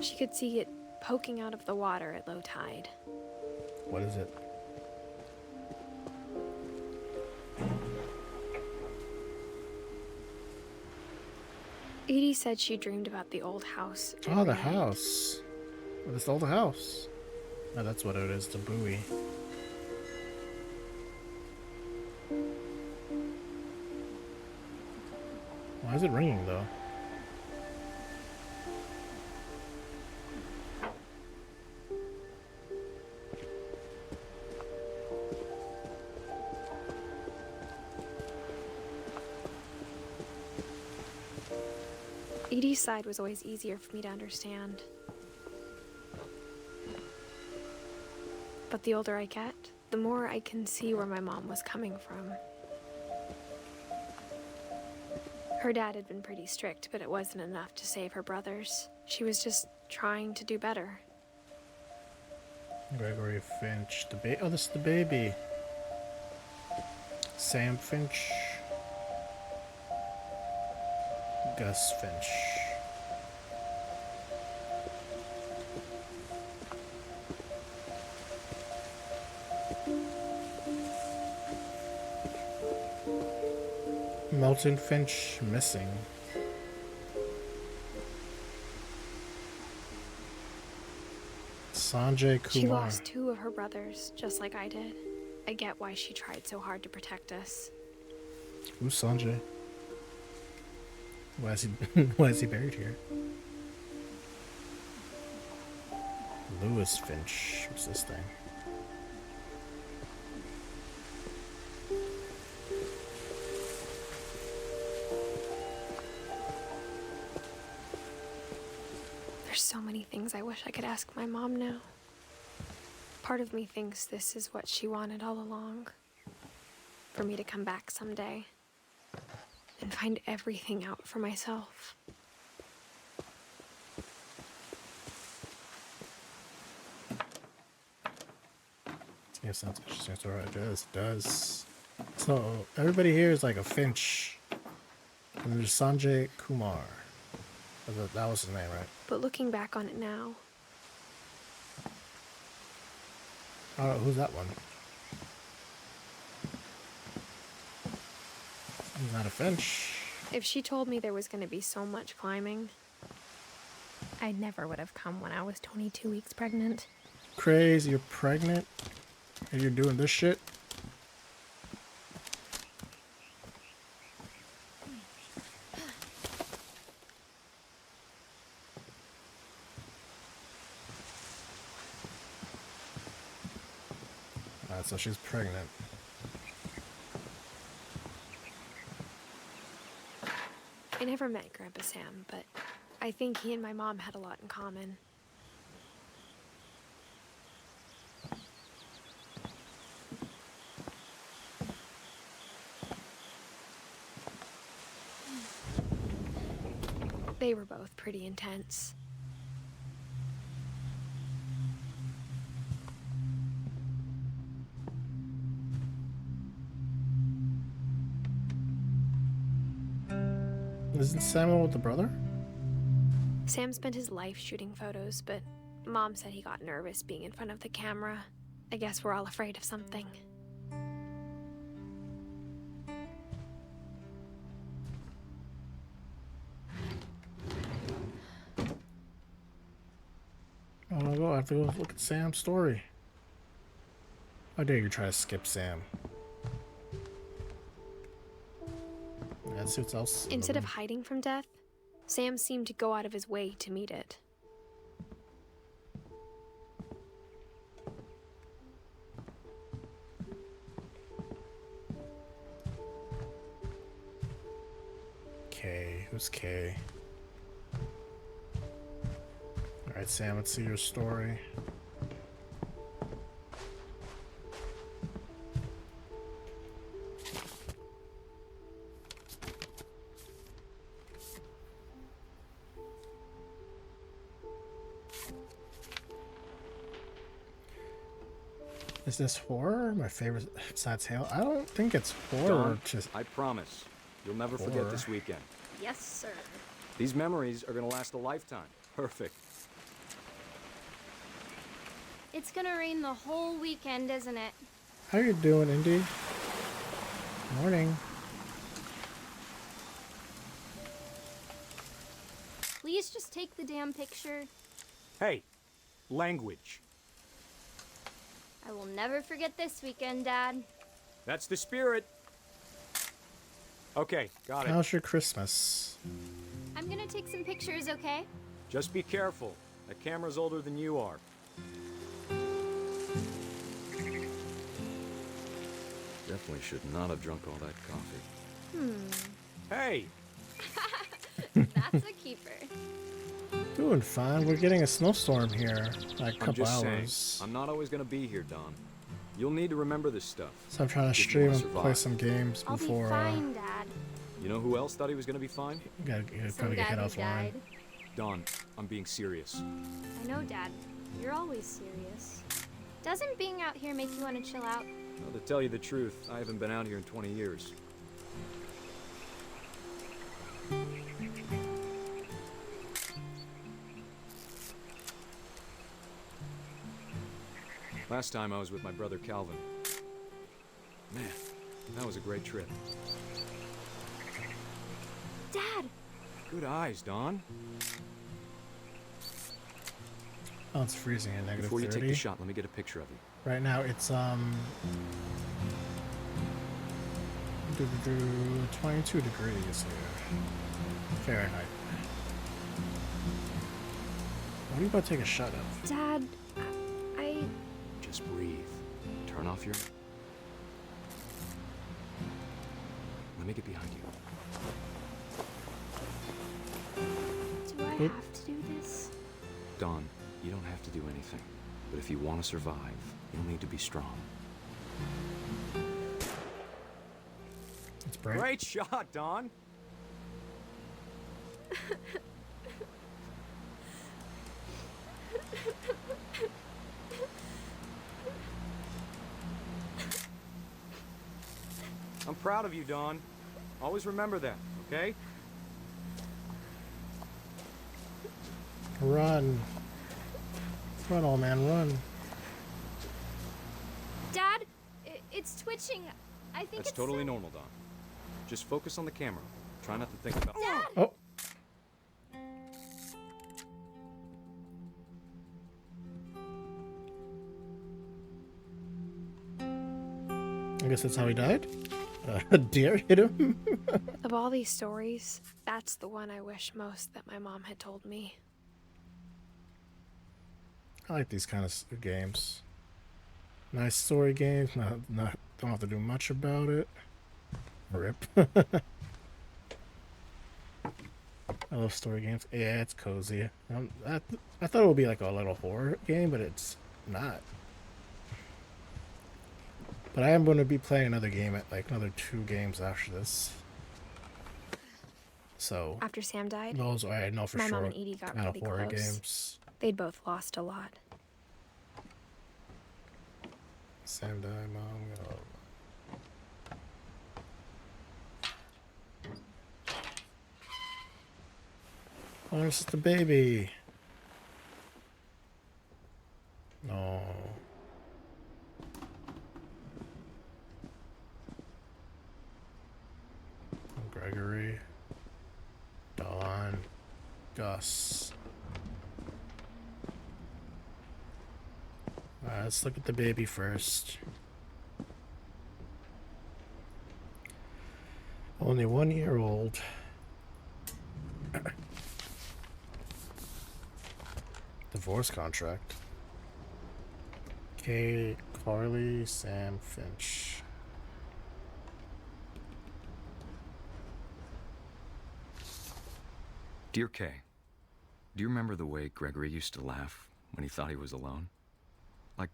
She could see it poking out of the water at low tide. What is it? Edie said she dreamed about the old house. Oh, the every night. house. Well, it's the old house. Oh, that's what it is, the buoy. Why is it ringing though? Edie's side was always easier for me to understand. But the older I get, the more I can see where my mom was coming from. Her dad had been pretty strict, but it wasn't enough to save her brothers. She was just trying to do better. Gregory Finch, the oh, this is the baby. Sam Finch. Gus Finch. Melton Finch missing. Sanjay Kumar. She lost 2 of her brothers, just like I did. I get why she tried so hard to protect us. Who's Sanjay? Why is he why is he buried here? Lewis Finch. What's this thing? There's so many things I wish I could ask my mom now. Part of me thinks this is what she wanted all along. For me to come back someday and find everything out for myself. Yeah, sounds interesting. So it does. So everybody here is like a Finch. And there's Sanjay Kumar. That was his name, right? But looking back on it now, Oh, who's that one? He's not a Finch. if she told me there was going to be so much climbing, I never would have come when I was 22 weeks pregnant. Crazy, you're pregnant? And you're doing this shit? Alright, so she's pregnant. I never met Grandpa Sam, but I think he and my mom had a lot in common. They were both pretty intense. Isn't Samuel with the brother? Sam spent his life shooting photos, but Mom said he got nervous being in front of the camera. I guess we're all afraid of something. I have to go look at Sam's story. How dare you try to skip Sam? Let's see what else. Instead of hiding from death, Sam seemed to go out of his way to meet it. Kay. Who's Kay? Alright, Sam, let's see your story. Is this horror? My favorite besides Halo? I don't think it's horror. Dawn, Just I promise, you'll never horror. forget this weekend. Yes, sir. These memories are gonna last a lifetime. Perfect. It's gonna rain the whole weekend, isn't it? How you doing, Indy? Morning. Please just take the damn picture. Hey, language. I will never forget this weekend, Dad. That's the spirit. Okay, got it. How's your Christmas? I'm gonna take some pictures, okay? Just be careful. That camera's older than you are. Definitely should not have drunk all that coffee. Hey! That's a keeper. Doing fine. We're getting a snowstorm here. Like a I'm couple just saying, hours. I'm not always gonna be here, Don. You'll need to remember this stuff. So I'm trying to if you stream wanna and play survive. some games I'll be before. fine, Dad. You know who else thought he was gonna be fine? Gotta Some get hit guy who offline. died. Don, I'm being serious. I know, Dad. You're always serious. Doesn't being out here make you want to chill out? Well, to tell you the truth, I haven't been out here in 20 years. Last time I was with my brother Calvin. Man, that was a great trip. Dad! Oh, Good eyes, Don. Oh, it's freezing at negative Before you 30. take the shot, let me get a picture of you. Right now it's 22 degrees here. Fahrenheit. What are you about to take a shot of? Dad, I... Just breathe. Turn off your... Let me get behind you. Do I have to do this? Don, you don't have to do anything. But if you want to survive, you'll need to be strong. It's bright. Great shot, Don! I'm proud of you, Don. Always remember that, okay? Run. Run, old man, run. Dad, it's twitching. I think That's it's totally normal, Don. Just focus on the camera. Try not to think about... Dad! Oh. I guess that's how he died? A deer hit him? Of all these stories, that's the one I wish most that my mom had told me. I like these kind of games. Nice story games. Don't have to do much about it. Rip. I love story games. Yeah, it's cozy. I thought it would be like a little horror game, but it's not. But I am going to be playing another game at like another 2 games after this. So After Sam died, those I know for my sure. mom and Edie got kind of really horror close. games. They'd both lost a lot. Sam died, mom. Oh, it's just a baby. No. Gregory. Dawn. Gus. Alright, let's look at the baby first. Only 1 year old. Divorce contract. Kay, Carly, Sam, Finch. Dear Kay, do you remember the way Gregory used to laugh when he thought he was alone? Like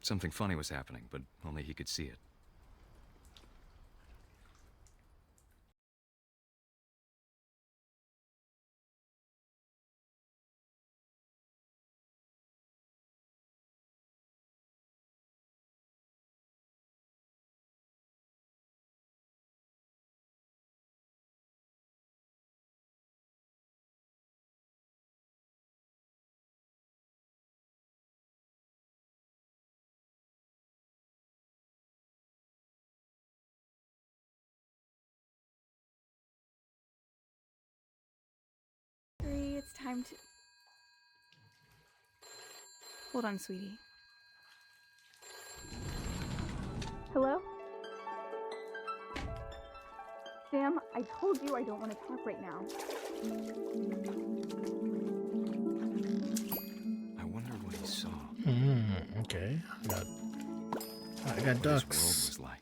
something funny was happening, but only he could see it. It's time to... Hold on, sweetie. Hello? Sam, I told you I don't want to talk right now. I wonder what he saw. Okay. I got What ducks. his world was like.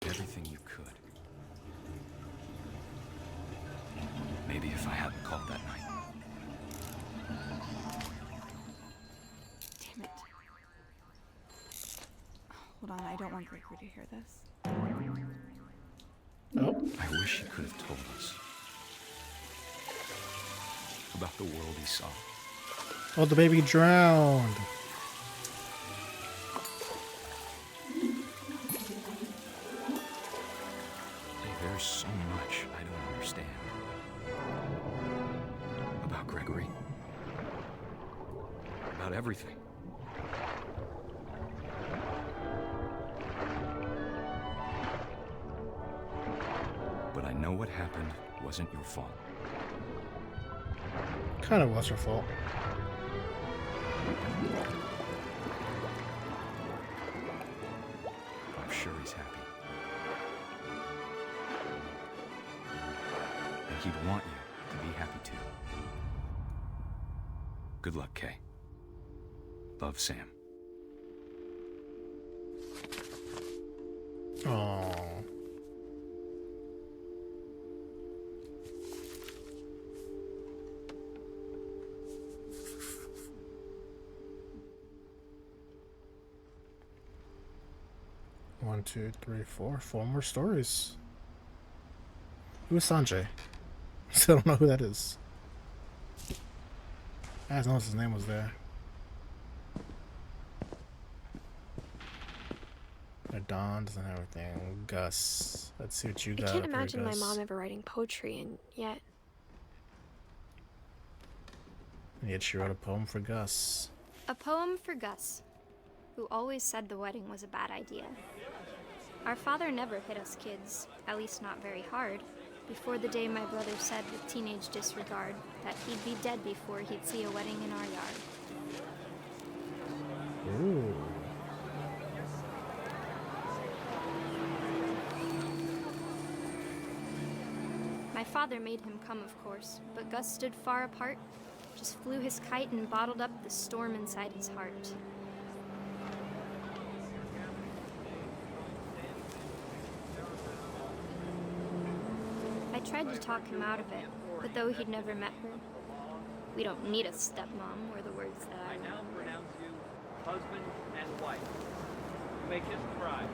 Everything you could. Maybe if I hadn't called that night. Damn it. Hold on, I don't want Gregory to hear this. Oh. I wish he could have told us about the world he saw. Oh, the baby drowned. There's so much I don't understand about Gregory, about everything. But I know what happened wasn't your fault. Kind of was her fault. I'm sure he's happy. And he'd want you to be happy too. Good luck, Kay. Love, Sam. Oh. One, two, three, four. 4 more stories. Who is Sanjay? I still don't know who that is. I just noticed his name was there. The Dons and everything. Gus. Let's see what you got. I can't up here, imagine my Gus. mom ever writing poetry, and yet. And yet she wrote a poem for Gus. A poem for Gus, who always said the wedding was a bad idea. Our father never hit us kids, at least not very hard, before the day my brother said with teenage disregard that he'd be dead before he'd see a wedding in our yard. Ooh. My father made him come, of course, but Gus stood far apart, just flew his kite and bottled up the storm inside his heart. I tried to talk him out of it, but though he'd never met her, we don't need a stepmom, were the words that I now remember. pronounce you husband and wife. You may kiss the bride.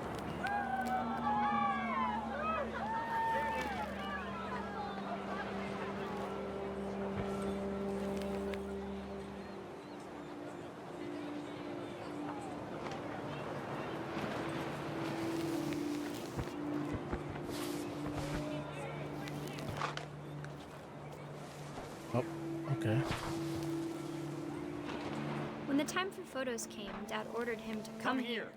Oh, okay. When the time for photos came, Dad ordered him to come here.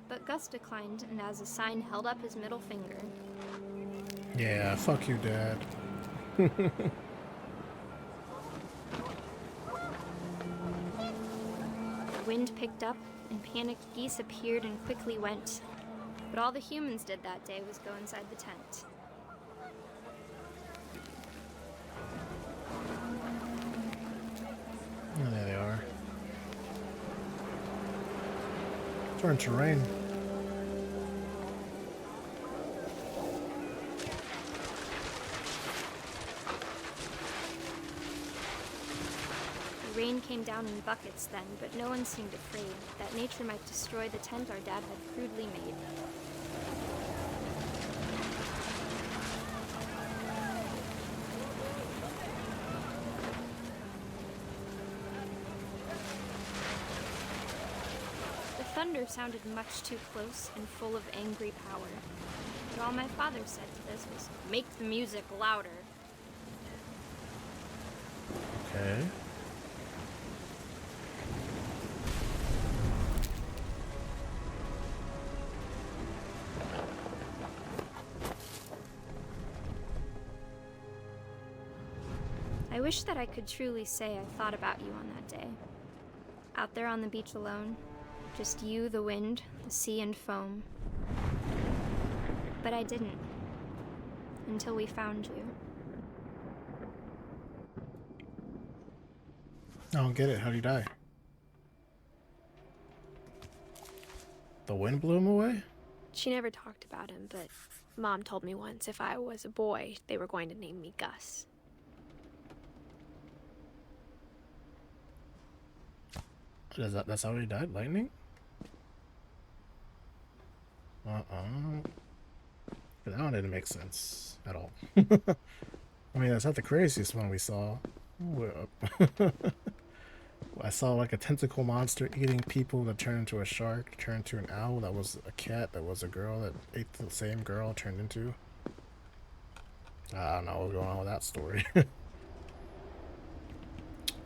But Gus declined and as a sign held up his middle finger. Yeah, fuck you, Dad. The wind picked up, and panicked geese appeared and quickly went. But all the humans did that day was go inside the tent. Oh, there they are. Turn to rain. The rain came down in buckets then, but no one seemed afraid that nature might destroy the tent our dad had crudely made. The thunder sounded much too close and full of angry power. But all my father said to this was, "Make the music louder." Okay. I wish that I could truly say I thought about you on that day. Out there on the beach alone, just you, the wind, the sea, and foam. But I didn't. Until we found you. I don't get it. How'd he die? The wind blew him away? She never talked about him, but Mom told me once if I was a boy, they were going to name me Gus. That's how he died? Lightning? That one didn't make sense at all. I mean, that's not the craziest one we saw. I saw like a tentacle monster eating people that turned into a shark, turned into an owl, that was a cat, that was a girl that ate the same girl, turned into... I don't know what's going on with that story.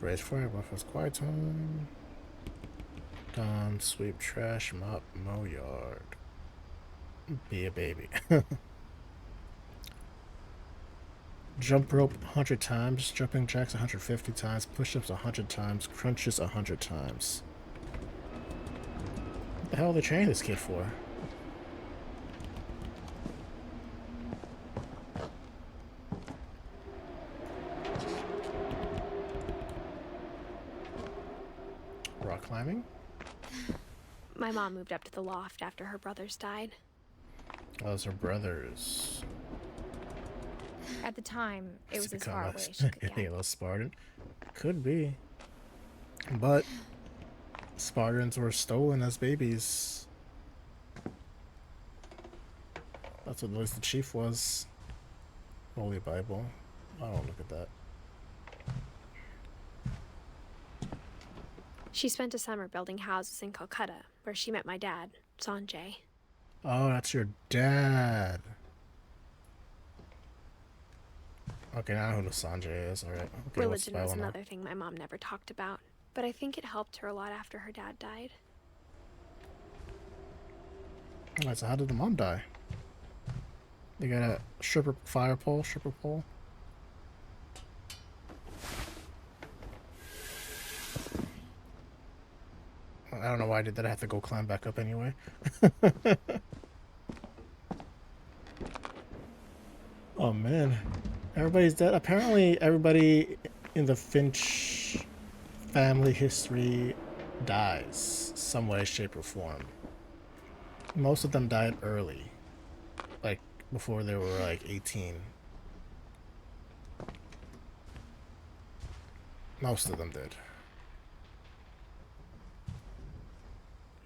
Raise fire, buffers, quiet time. Dawn, sweep trash, mop, mow yard. Be a baby. Jump rope 100 times, jumping jacks 150 times, push-ups 100 times, crunches 100 times. What the hell are they training this kid for? Rock climbing? My mom moved up to the loft after her brothers died. Oh, those are brothers. At the time, it was as Become far a- away as she could a get. little Spartan. Could be. But Spartans were stolen as babies. That's what at least the chief was. Holy Bible. I don't look at that. She spent a summer building houses in Calcutta, where she met my dad, Sanjay. Oh, that's your dad. Okay, now I know who Sanjay is. Alright. Okay, Religion was what's the another thing my mom never talked about, but I think it helped her a lot after her dad died. Alright, so how did the mom die? They got a stripper pole. I don't know why I did that. I have to go climb back up anyway. Oh man. Everybody's dead. Apparently everybody in the Finch family history dies some way, shape, or form. Most of them died early. Like before they were like 18. Most of them did.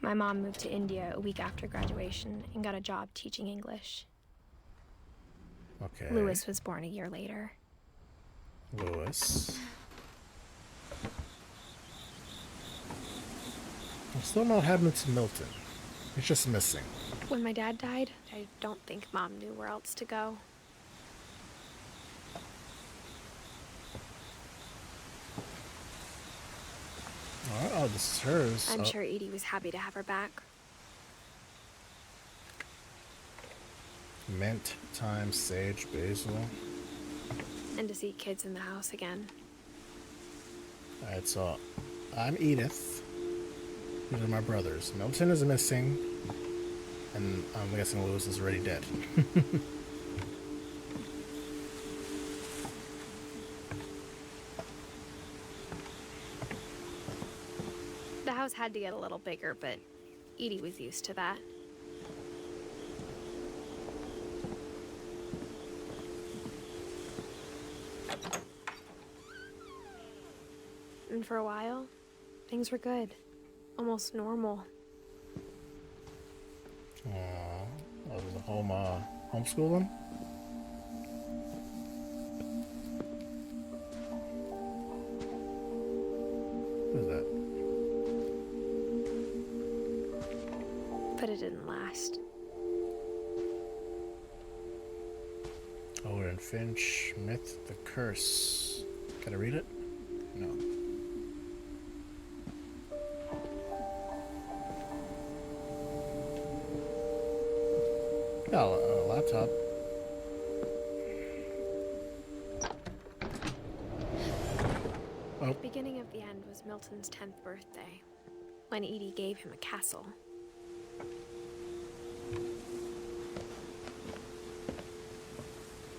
My mom moved to India a week after graduation and got a job teaching English. Okay. Lewis was born a year later. Lewis. I'm still not happening to Milton. He's just missing. When my dad died, I don't think Mom knew where else to go. Oh, this is hers. I'm Oh. sure Edie was happy to have her back. Mint, thyme, sage, basil. And to see kids in the house again. Alright, so I'm Edith. These are my brothers. Milton is missing. And I'm guessing Lewis is already dead. The house had to get a little bigger, but Edie was used to that. And for a while, things were good. Almost normal. Was it homeschooling? What is that? But it didn't last. Edith Finch, Myth, the Curse. Can I read it? No. Got a laptop. The beginning of the end was Milton's 10th birthday, when Edie gave him a castle.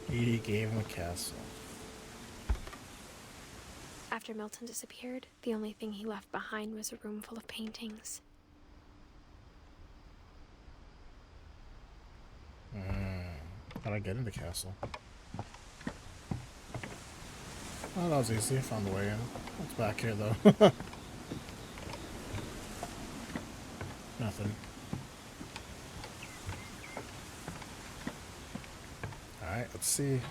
Edie gave him a castle. After Milton disappeared, the only thing he left behind was a room full of paintings. How'd I get in the castle? Oh, that was easy. I found the way in. What's back here, though? Nothing. Alright, let's see.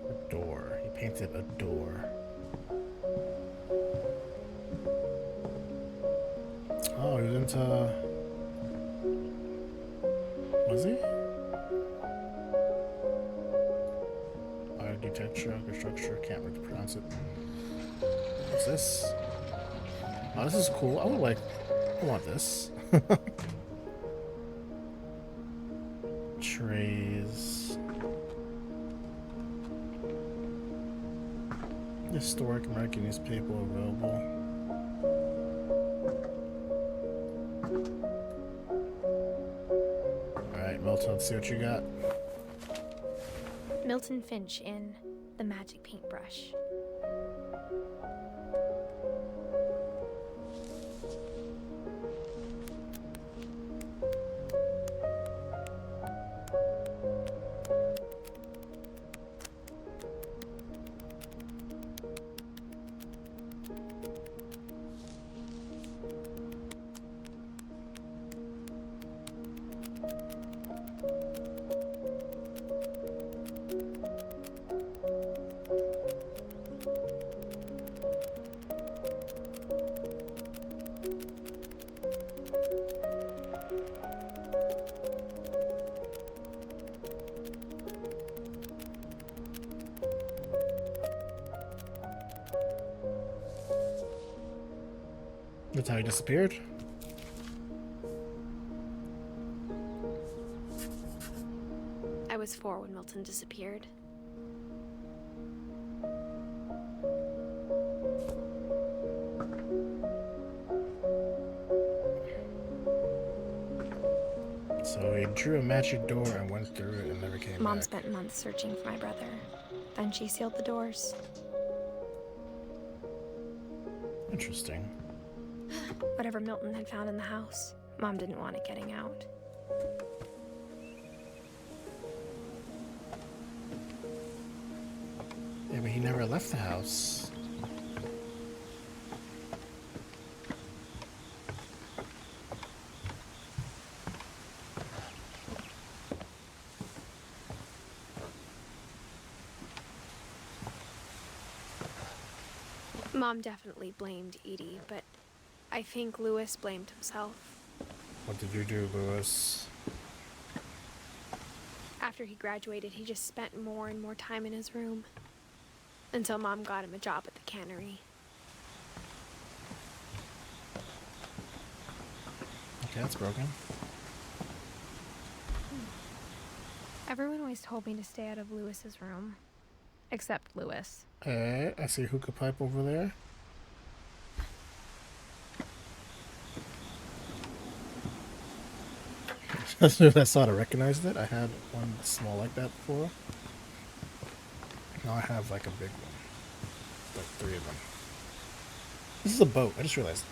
A door. He painted a door. Oh, he was into... Was he? Architecture, structure, can't really pronounce it. What's this? Oh, this is cool. I want this. Trays. Historic American newspaper available. Alright, Milton, let's see what you got. Milton Finch in The Magic Paintbrush. That's how he disappeared. I was 4 when Milton disappeared. So he drew a magic door and went through it and never came Mom back. spent months searching for my brother. Then she sealed the doors. Interesting. Whatever Milton had found in the house, Mom didn't want it getting out. Yeah, but he never left the house. Mom definitely blamed Edie, but I think Lewis blamed himself. What did you do, Lewis? After after he graduated, he just spent more and more time in his room. Until Mom got him a job at the cannery. Okay, that's broken. Everyone always told me to stay out of Lewis's room. Except Lewis. Hey, I see a hookah pipe over there. As soon as I saw it, I recognized it. I had one small like that before. Now I have like a big one. Like 3 of them. This is a boat, I just realized.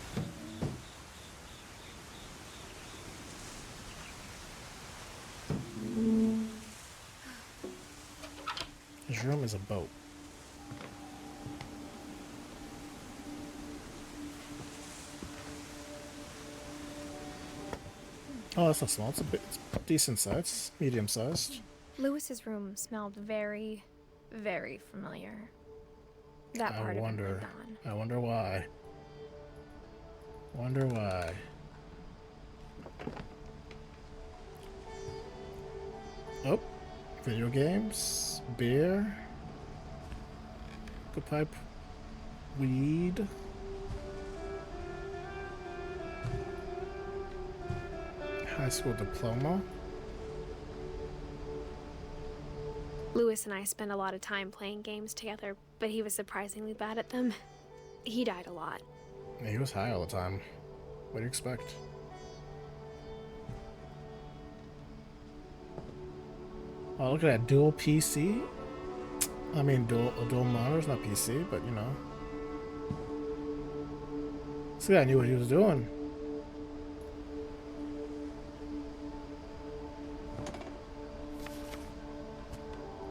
His room is a boat. Oh, that's not small. It's it's decent size, medium sized. Lewis's room smelled very, very familiar. That part I wonder. of it had gone. I wonder why. Wonder why. Oh, video games, beer, hookah pipe, weed. High school diploma. Lewis and I spent a lot of time playing games together, but he was surprisingly bad at them. He died a lot. Yeah, he was high all the time. What do you expect? Oh, look at that dual PC. I mean, dual monitors, not PC, but you know. This guy knew what he was doing.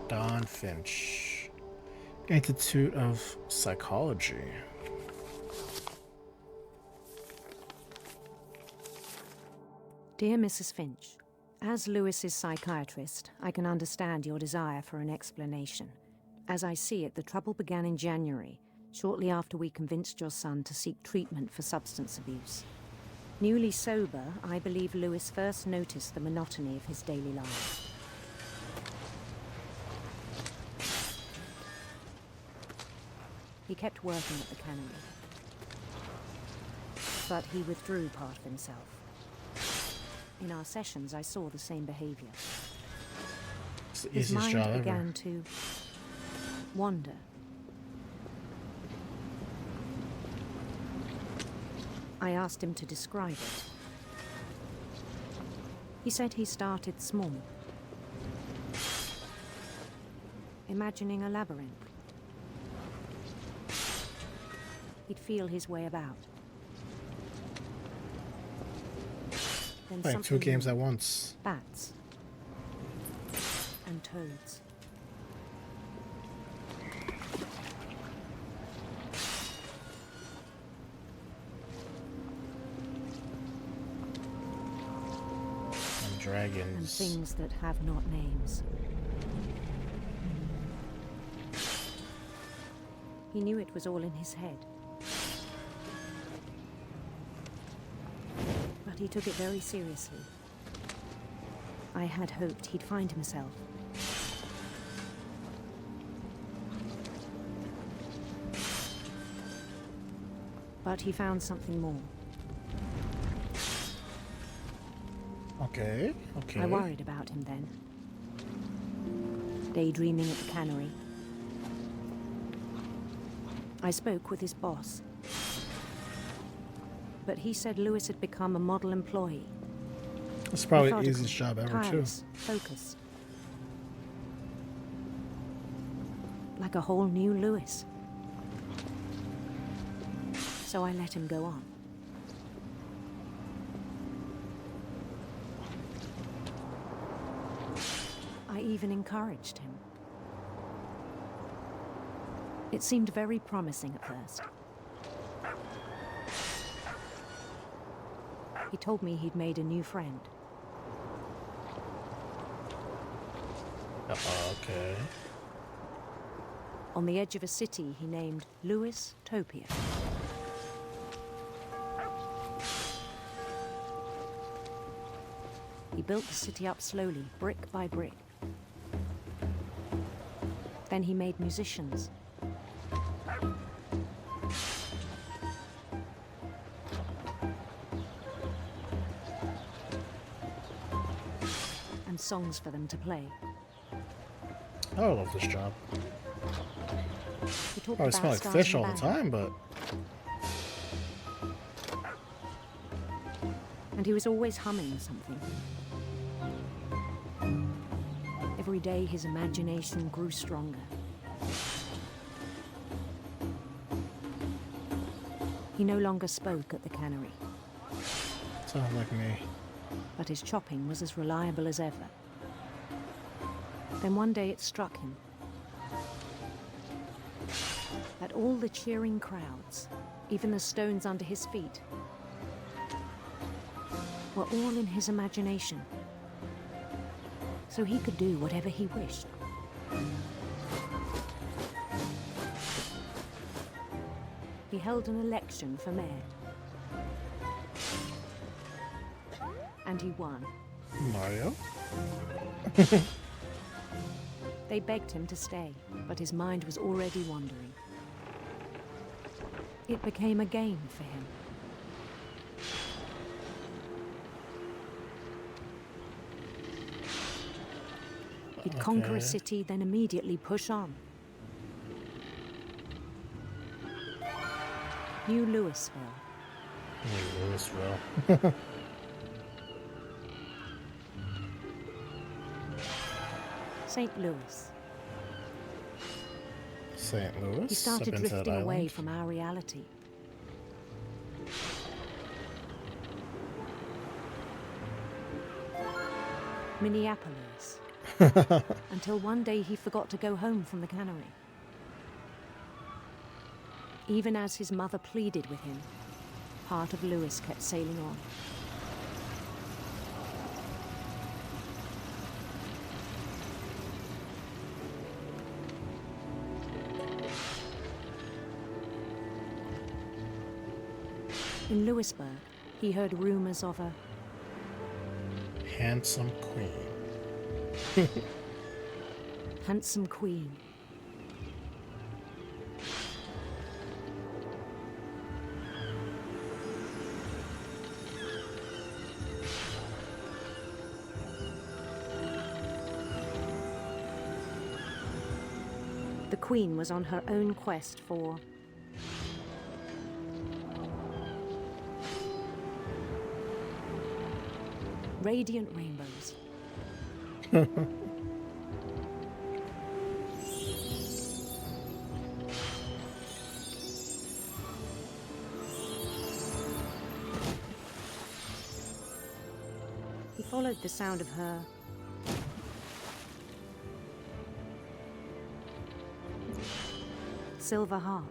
Don Finch, Institute of Psychology. Dear Mrs. Finch, as Lewis's psychiatrist, I can understand your desire for an explanation. As I see it, the trouble began in January, shortly after we convinced your son to seek treatment for substance abuse. Newly sober, I believe Lewis first noticed the monotony of his daily life. He kept working at the cannery, but he withdrew part of himself. In our sessions, I saw the same behavior. It's the His easiest mind job ever. began to wander. I asked him to describe it. He said he started small, imagining a labyrinth. He'd feel his way about. Then Playing 2 something games new. at once. Bats and toads. And dragons. And things that have not names. He knew it was all in his head. But he took it very seriously. I had hoped he'd find himself. But he found something more. Okay, okay. I worried about him then. Daydreaming at the cannery. I spoke with his boss. But he said Lewis had become a model employee. It's probably the Methodical, easiest job ever, tireless, focused. Like a whole new Lewis. So I let him go on. I even encouraged him. It seemed very promising at first. He told me he'd made a new friend. Okay. On the edge of a city he named Lewis Topia. He built the city up slowly, brick by brick. Then he made musicians. And songs for them to play. I love this job. He talked Probably about smell like starting fish a all the band. time, but And he was always humming something. Every day his imagination grew stronger. He no longer spoke at the cannery, sounds like me. but his chopping was as reliable as ever. Then one day it struck him that all the cheering crowds, even the stones under his feet, were all in his imagination. So he could do whatever he wished. He held an election for mayor. And he won. Mario? They begged him to stay, but his mind was already wandering. It became a game for him. He'd conquer a Okay. city, then immediately push on. New Louisville. Louisville. St. Louis. St. Louis? He started I've been to that drifting away island. from our reality. Minneapolis. Until one day he forgot to go home from the cannery. Even as his mother pleaded with him, part of Louis kept sailing on. In Louisburg, he heard rumors of a Handsome queen. handsome queen. The queen was on her own quest for radiant rainbows. He followed the sound of her silver harp.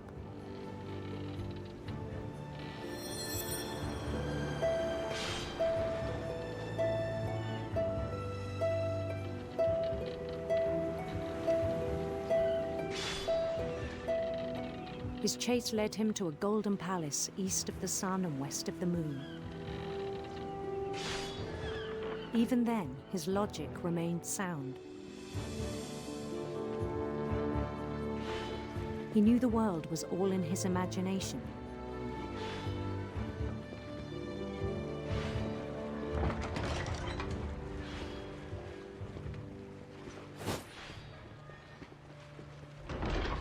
His chase led him to a golden palace east of the sun and west of the moon. Even then, his logic remained sound. He knew the world was all in his imagination.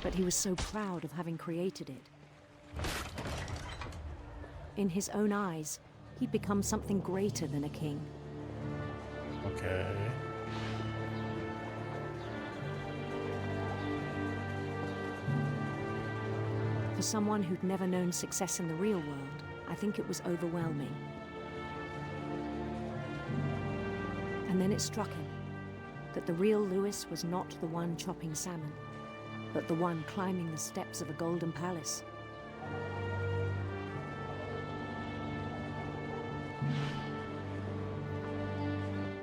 But he was so proud of having created it. In his own eyes, he'd become something greater than a king. Okay. For someone who'd never known success in the real world, I think it was overwhelming. And then it struck him that the real Louis was not the one chopping salmon, but the one climbing the steps of a golden palace.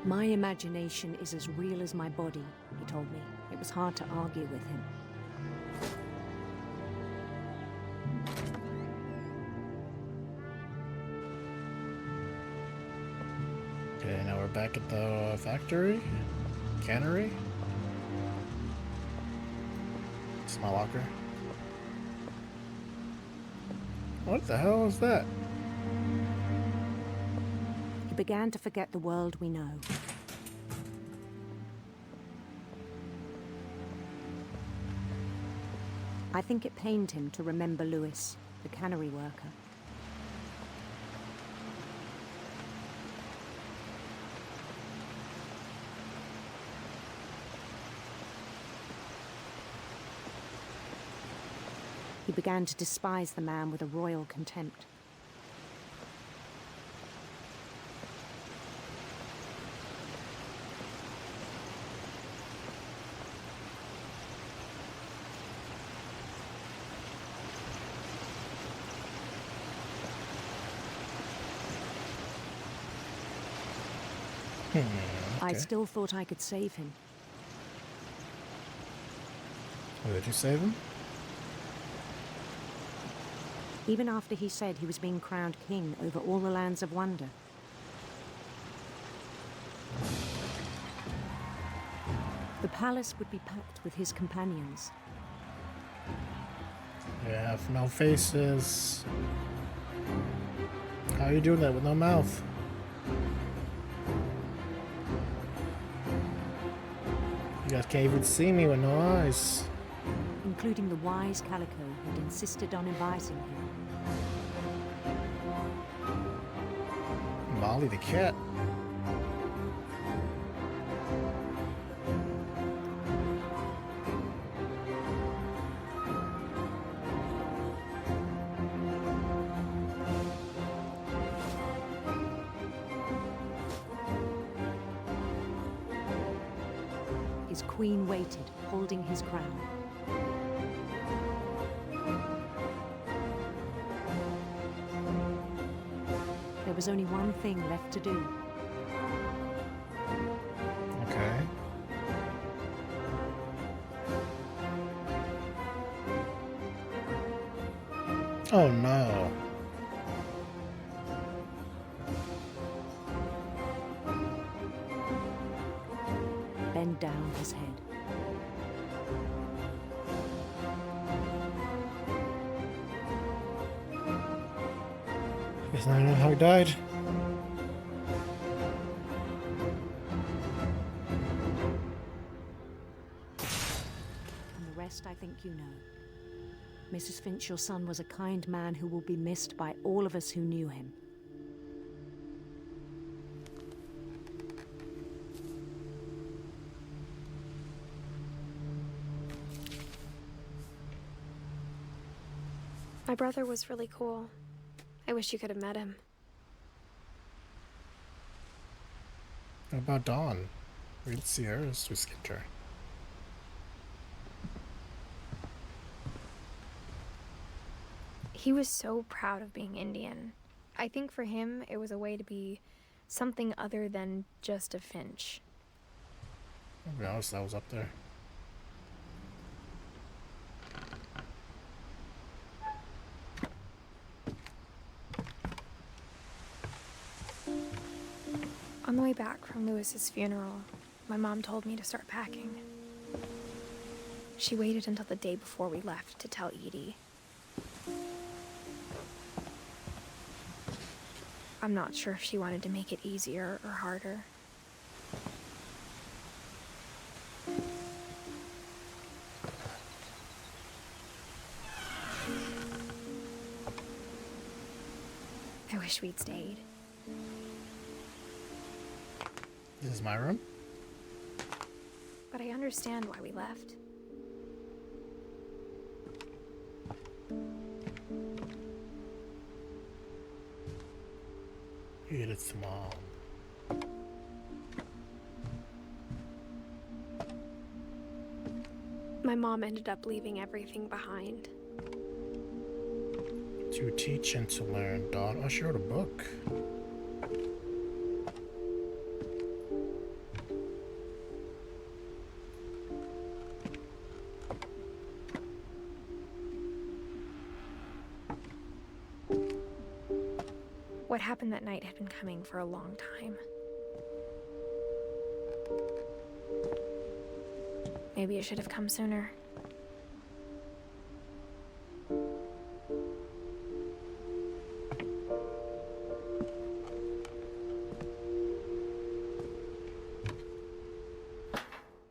My imagination is as real as my body, he told me. It was hard to argue with him. Okay, now we're back at the factory? Cannery? my locker. What the hell is that? He began to forget the world we know. I think it pained him to remember Lewis, the cannery worker. He began to despise the man with a royal contempt. I still thought I could save him. Oh, did you save him? Even after he said he was being crowned king over all the lands of wonder. The palace would be packed with his companions. They have no faces. How are you doing that with no mouth? You guys can't even see me with no eyes. Including the wise Calico who had insisted on inviting him. Molly the cat. His queen waited, holding his crown. There was only one thing left to do. Okay. Oh no. Bend down his head. Guess I know how he died. And the rest I think you know. Mrs. Finch, your son was a kind man who will be missed by all of us who knew him. My brother was really cool. I wish you could have met him. What about Dawn? We didn't see her, so we skipped her. He was so proud of being Indian. I think for him, it was a way to be something other than just a Finch. I'll be honest, that was up there. On the way back from Lewis's funeral, my mom told me to start packing. She waited until the day before we left to tell Edie. I'm not sure if she wanted to make it easier or harder. I wish we'd stayed. This is my room? But I understand why we left. Edith's mom. My mom ended up leaving everything behind. To teach and to learn, Dawn. Oh, she wrote a book. What happened that night had been coming for a long time. Maybe it should have come sooner.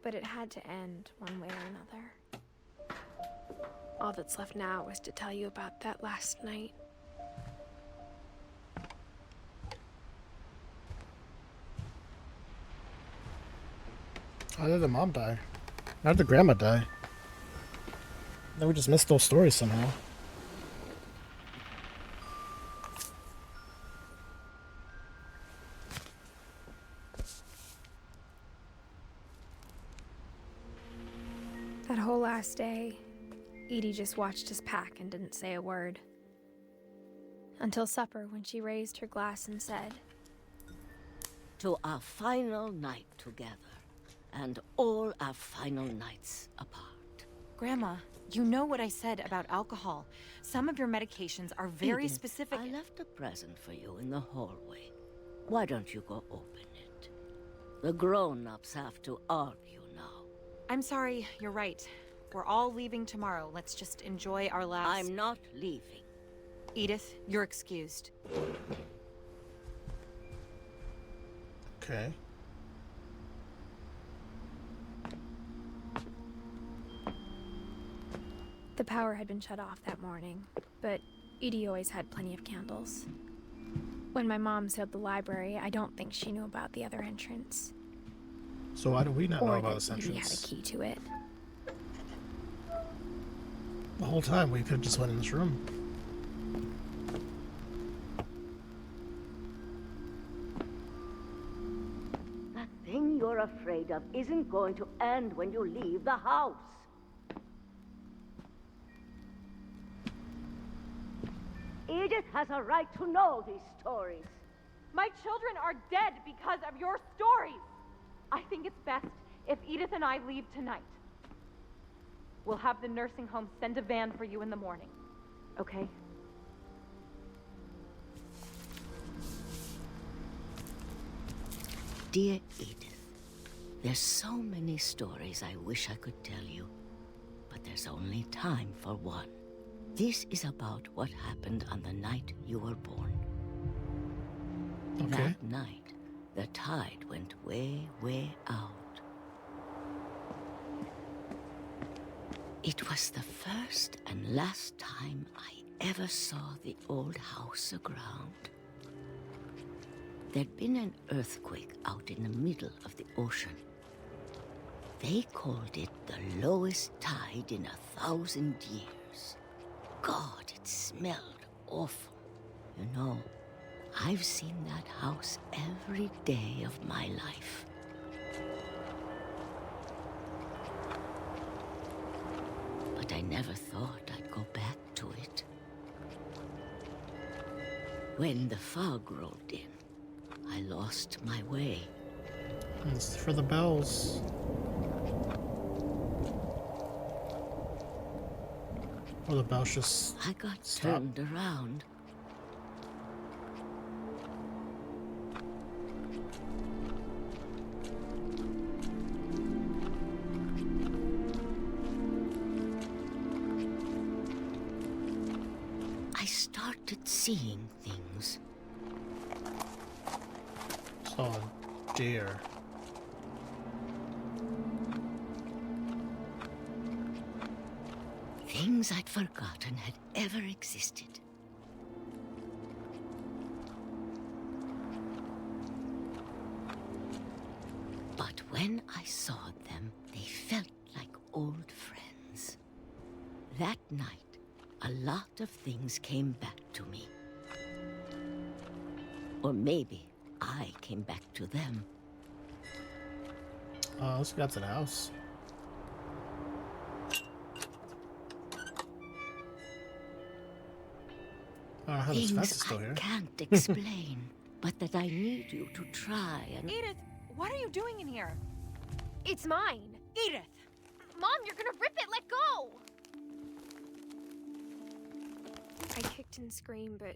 But it had to end one way or another. All that's left now was to tell you about that last night. How did the mom die? How did the grandma die? No, we just missed those stories somehow. That whole last day, Edie just watched us pack and didn't say a word. Until supper, when she raised her glass and said, "To our final night together, and all our final nights apart." Grandma, you know what I said about alcohol. Some of your medications are very Edith, specific. I left a present for you in the hallway. Why don't you go open it? The grown-ups have to argue now. I'm sorry, you're right. We're all leaving tomorrow. Let's just enjoy our last... I'm not leaving. Edith, you're excused. Okay. The power had been shut off that morning, but Edie always had plenty of candles. When my mom sealed the library, I don't think she knew about the other entrance. So why do we not know Or about that this Edie had a entrance? key to it. The whole time we could have just went in this room. That thing you're afraid of isn't going to end when you leave the house. Edith has a right to know these stories. My children are dead because of your stories. I think it's best if Edith and I leave tonight. We'll have the nursing home send a van for you in the morning, okay? Dear Edith, there's so many stories I wish I could tell you, but there's only time for one. This is about what happened on the night you were born. Okay. That night, the tide went way, way out. It was the first and last time I ever saw the old house aground. There'd been an earthquake out in the middle of the ocean. They called it the lowest tide in 1,000 years. God, it smelled awful. You know, I've seen that house every day of my life. But I never thought I'd go back to it. When the fog rolled in, I lost my way. It's for the bells. Or the bells just I got stop. turned around. I started seeing things. Oh dear. Things I'd forgotten had ever existed. But when I saw them, they felt like old friends. That night, a lot of things came back to me. Or maybe I came back to them. Let's get to the house. I don't know how this fence is Things still I here. can't explain, but that I need you to try and... Edith, what are you doing in here? It's mine. Edith! Mom, you're gonna rip it! Let go! I kicked and screamed, but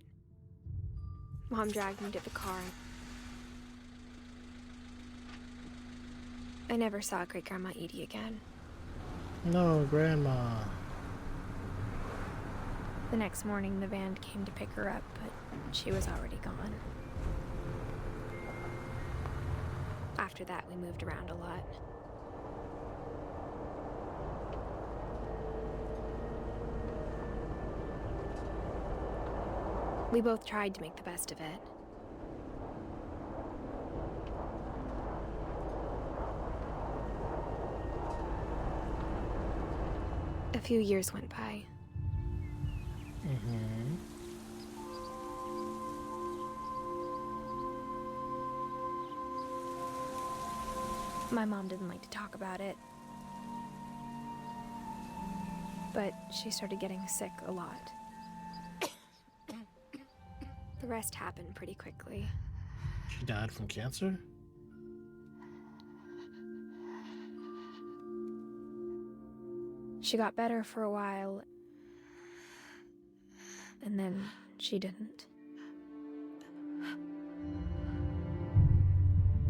Mom dragged me to the car. I never saw Great-Grandma Edie again. No, Grandma. The next morning, the van came to pick her up, but she was already gone. After that, we moved around a lot. We both tried to make the best of it. A few years went by. Mm-hmm. My mom didn't like to talk about it. But she started getting sick a lot. The rest happened pretty quickly. She died from cancer? She got better for a while, and then she didn't.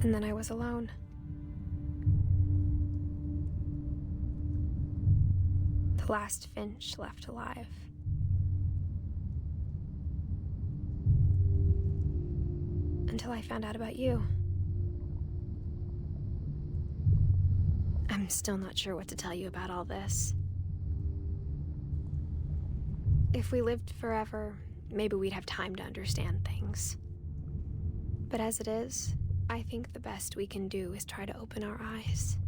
And then I was alone. The last Finch left alive. Until I found out about you. I'm still not sure what to tell you about all this. If we lived forever, maybe we'd have time to understand things. But as it is, I think the best we can do is try to open our eyes.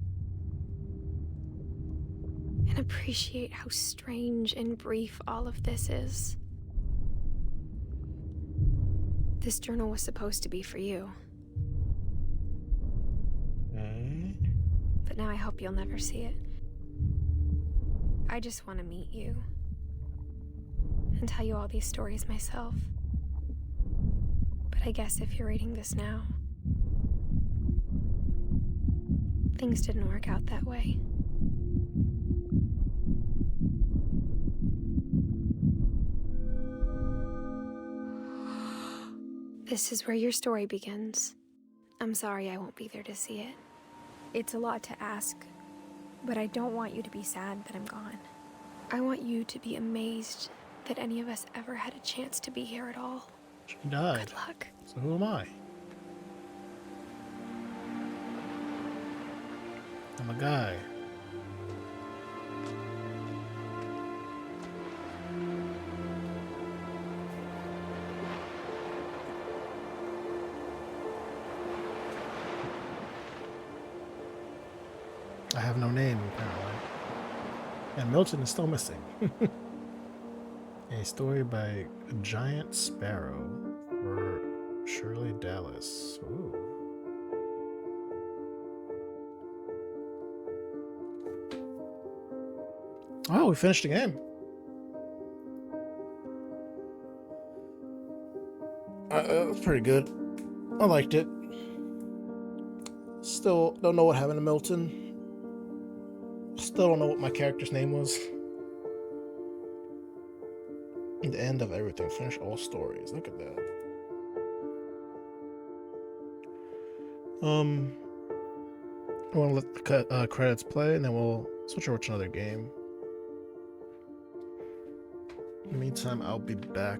And appreciate how strange and brief all of this is. This journal was supposed to be for you. But now I hope you'll never see it. I just want to meet you. And tell you all these stories myself. But I guess if you're reading this now, things didn't work out that way. This is where your story begins. I'm sorry I won't be there to see it. It's a lot to ask, but I don't want you to be sad that I'm gone. I want you to be amazed that any of us ever had a chance to be here at all. She died. Good luck. So who am I? I'm a guy. I have no name, apparently. And Milton is still missing. A story by Giant Sparrow for Shirley Dallas. Ooh. Oh, we finished the game. That was pretty good. I liked it. Still don't know what happened to Milton. Still don't know what my character's name was. The end of everything. Finish all stories. Look at that. I want to let the credits play, and then we'll switch over to another game. In the meantime, I'll be back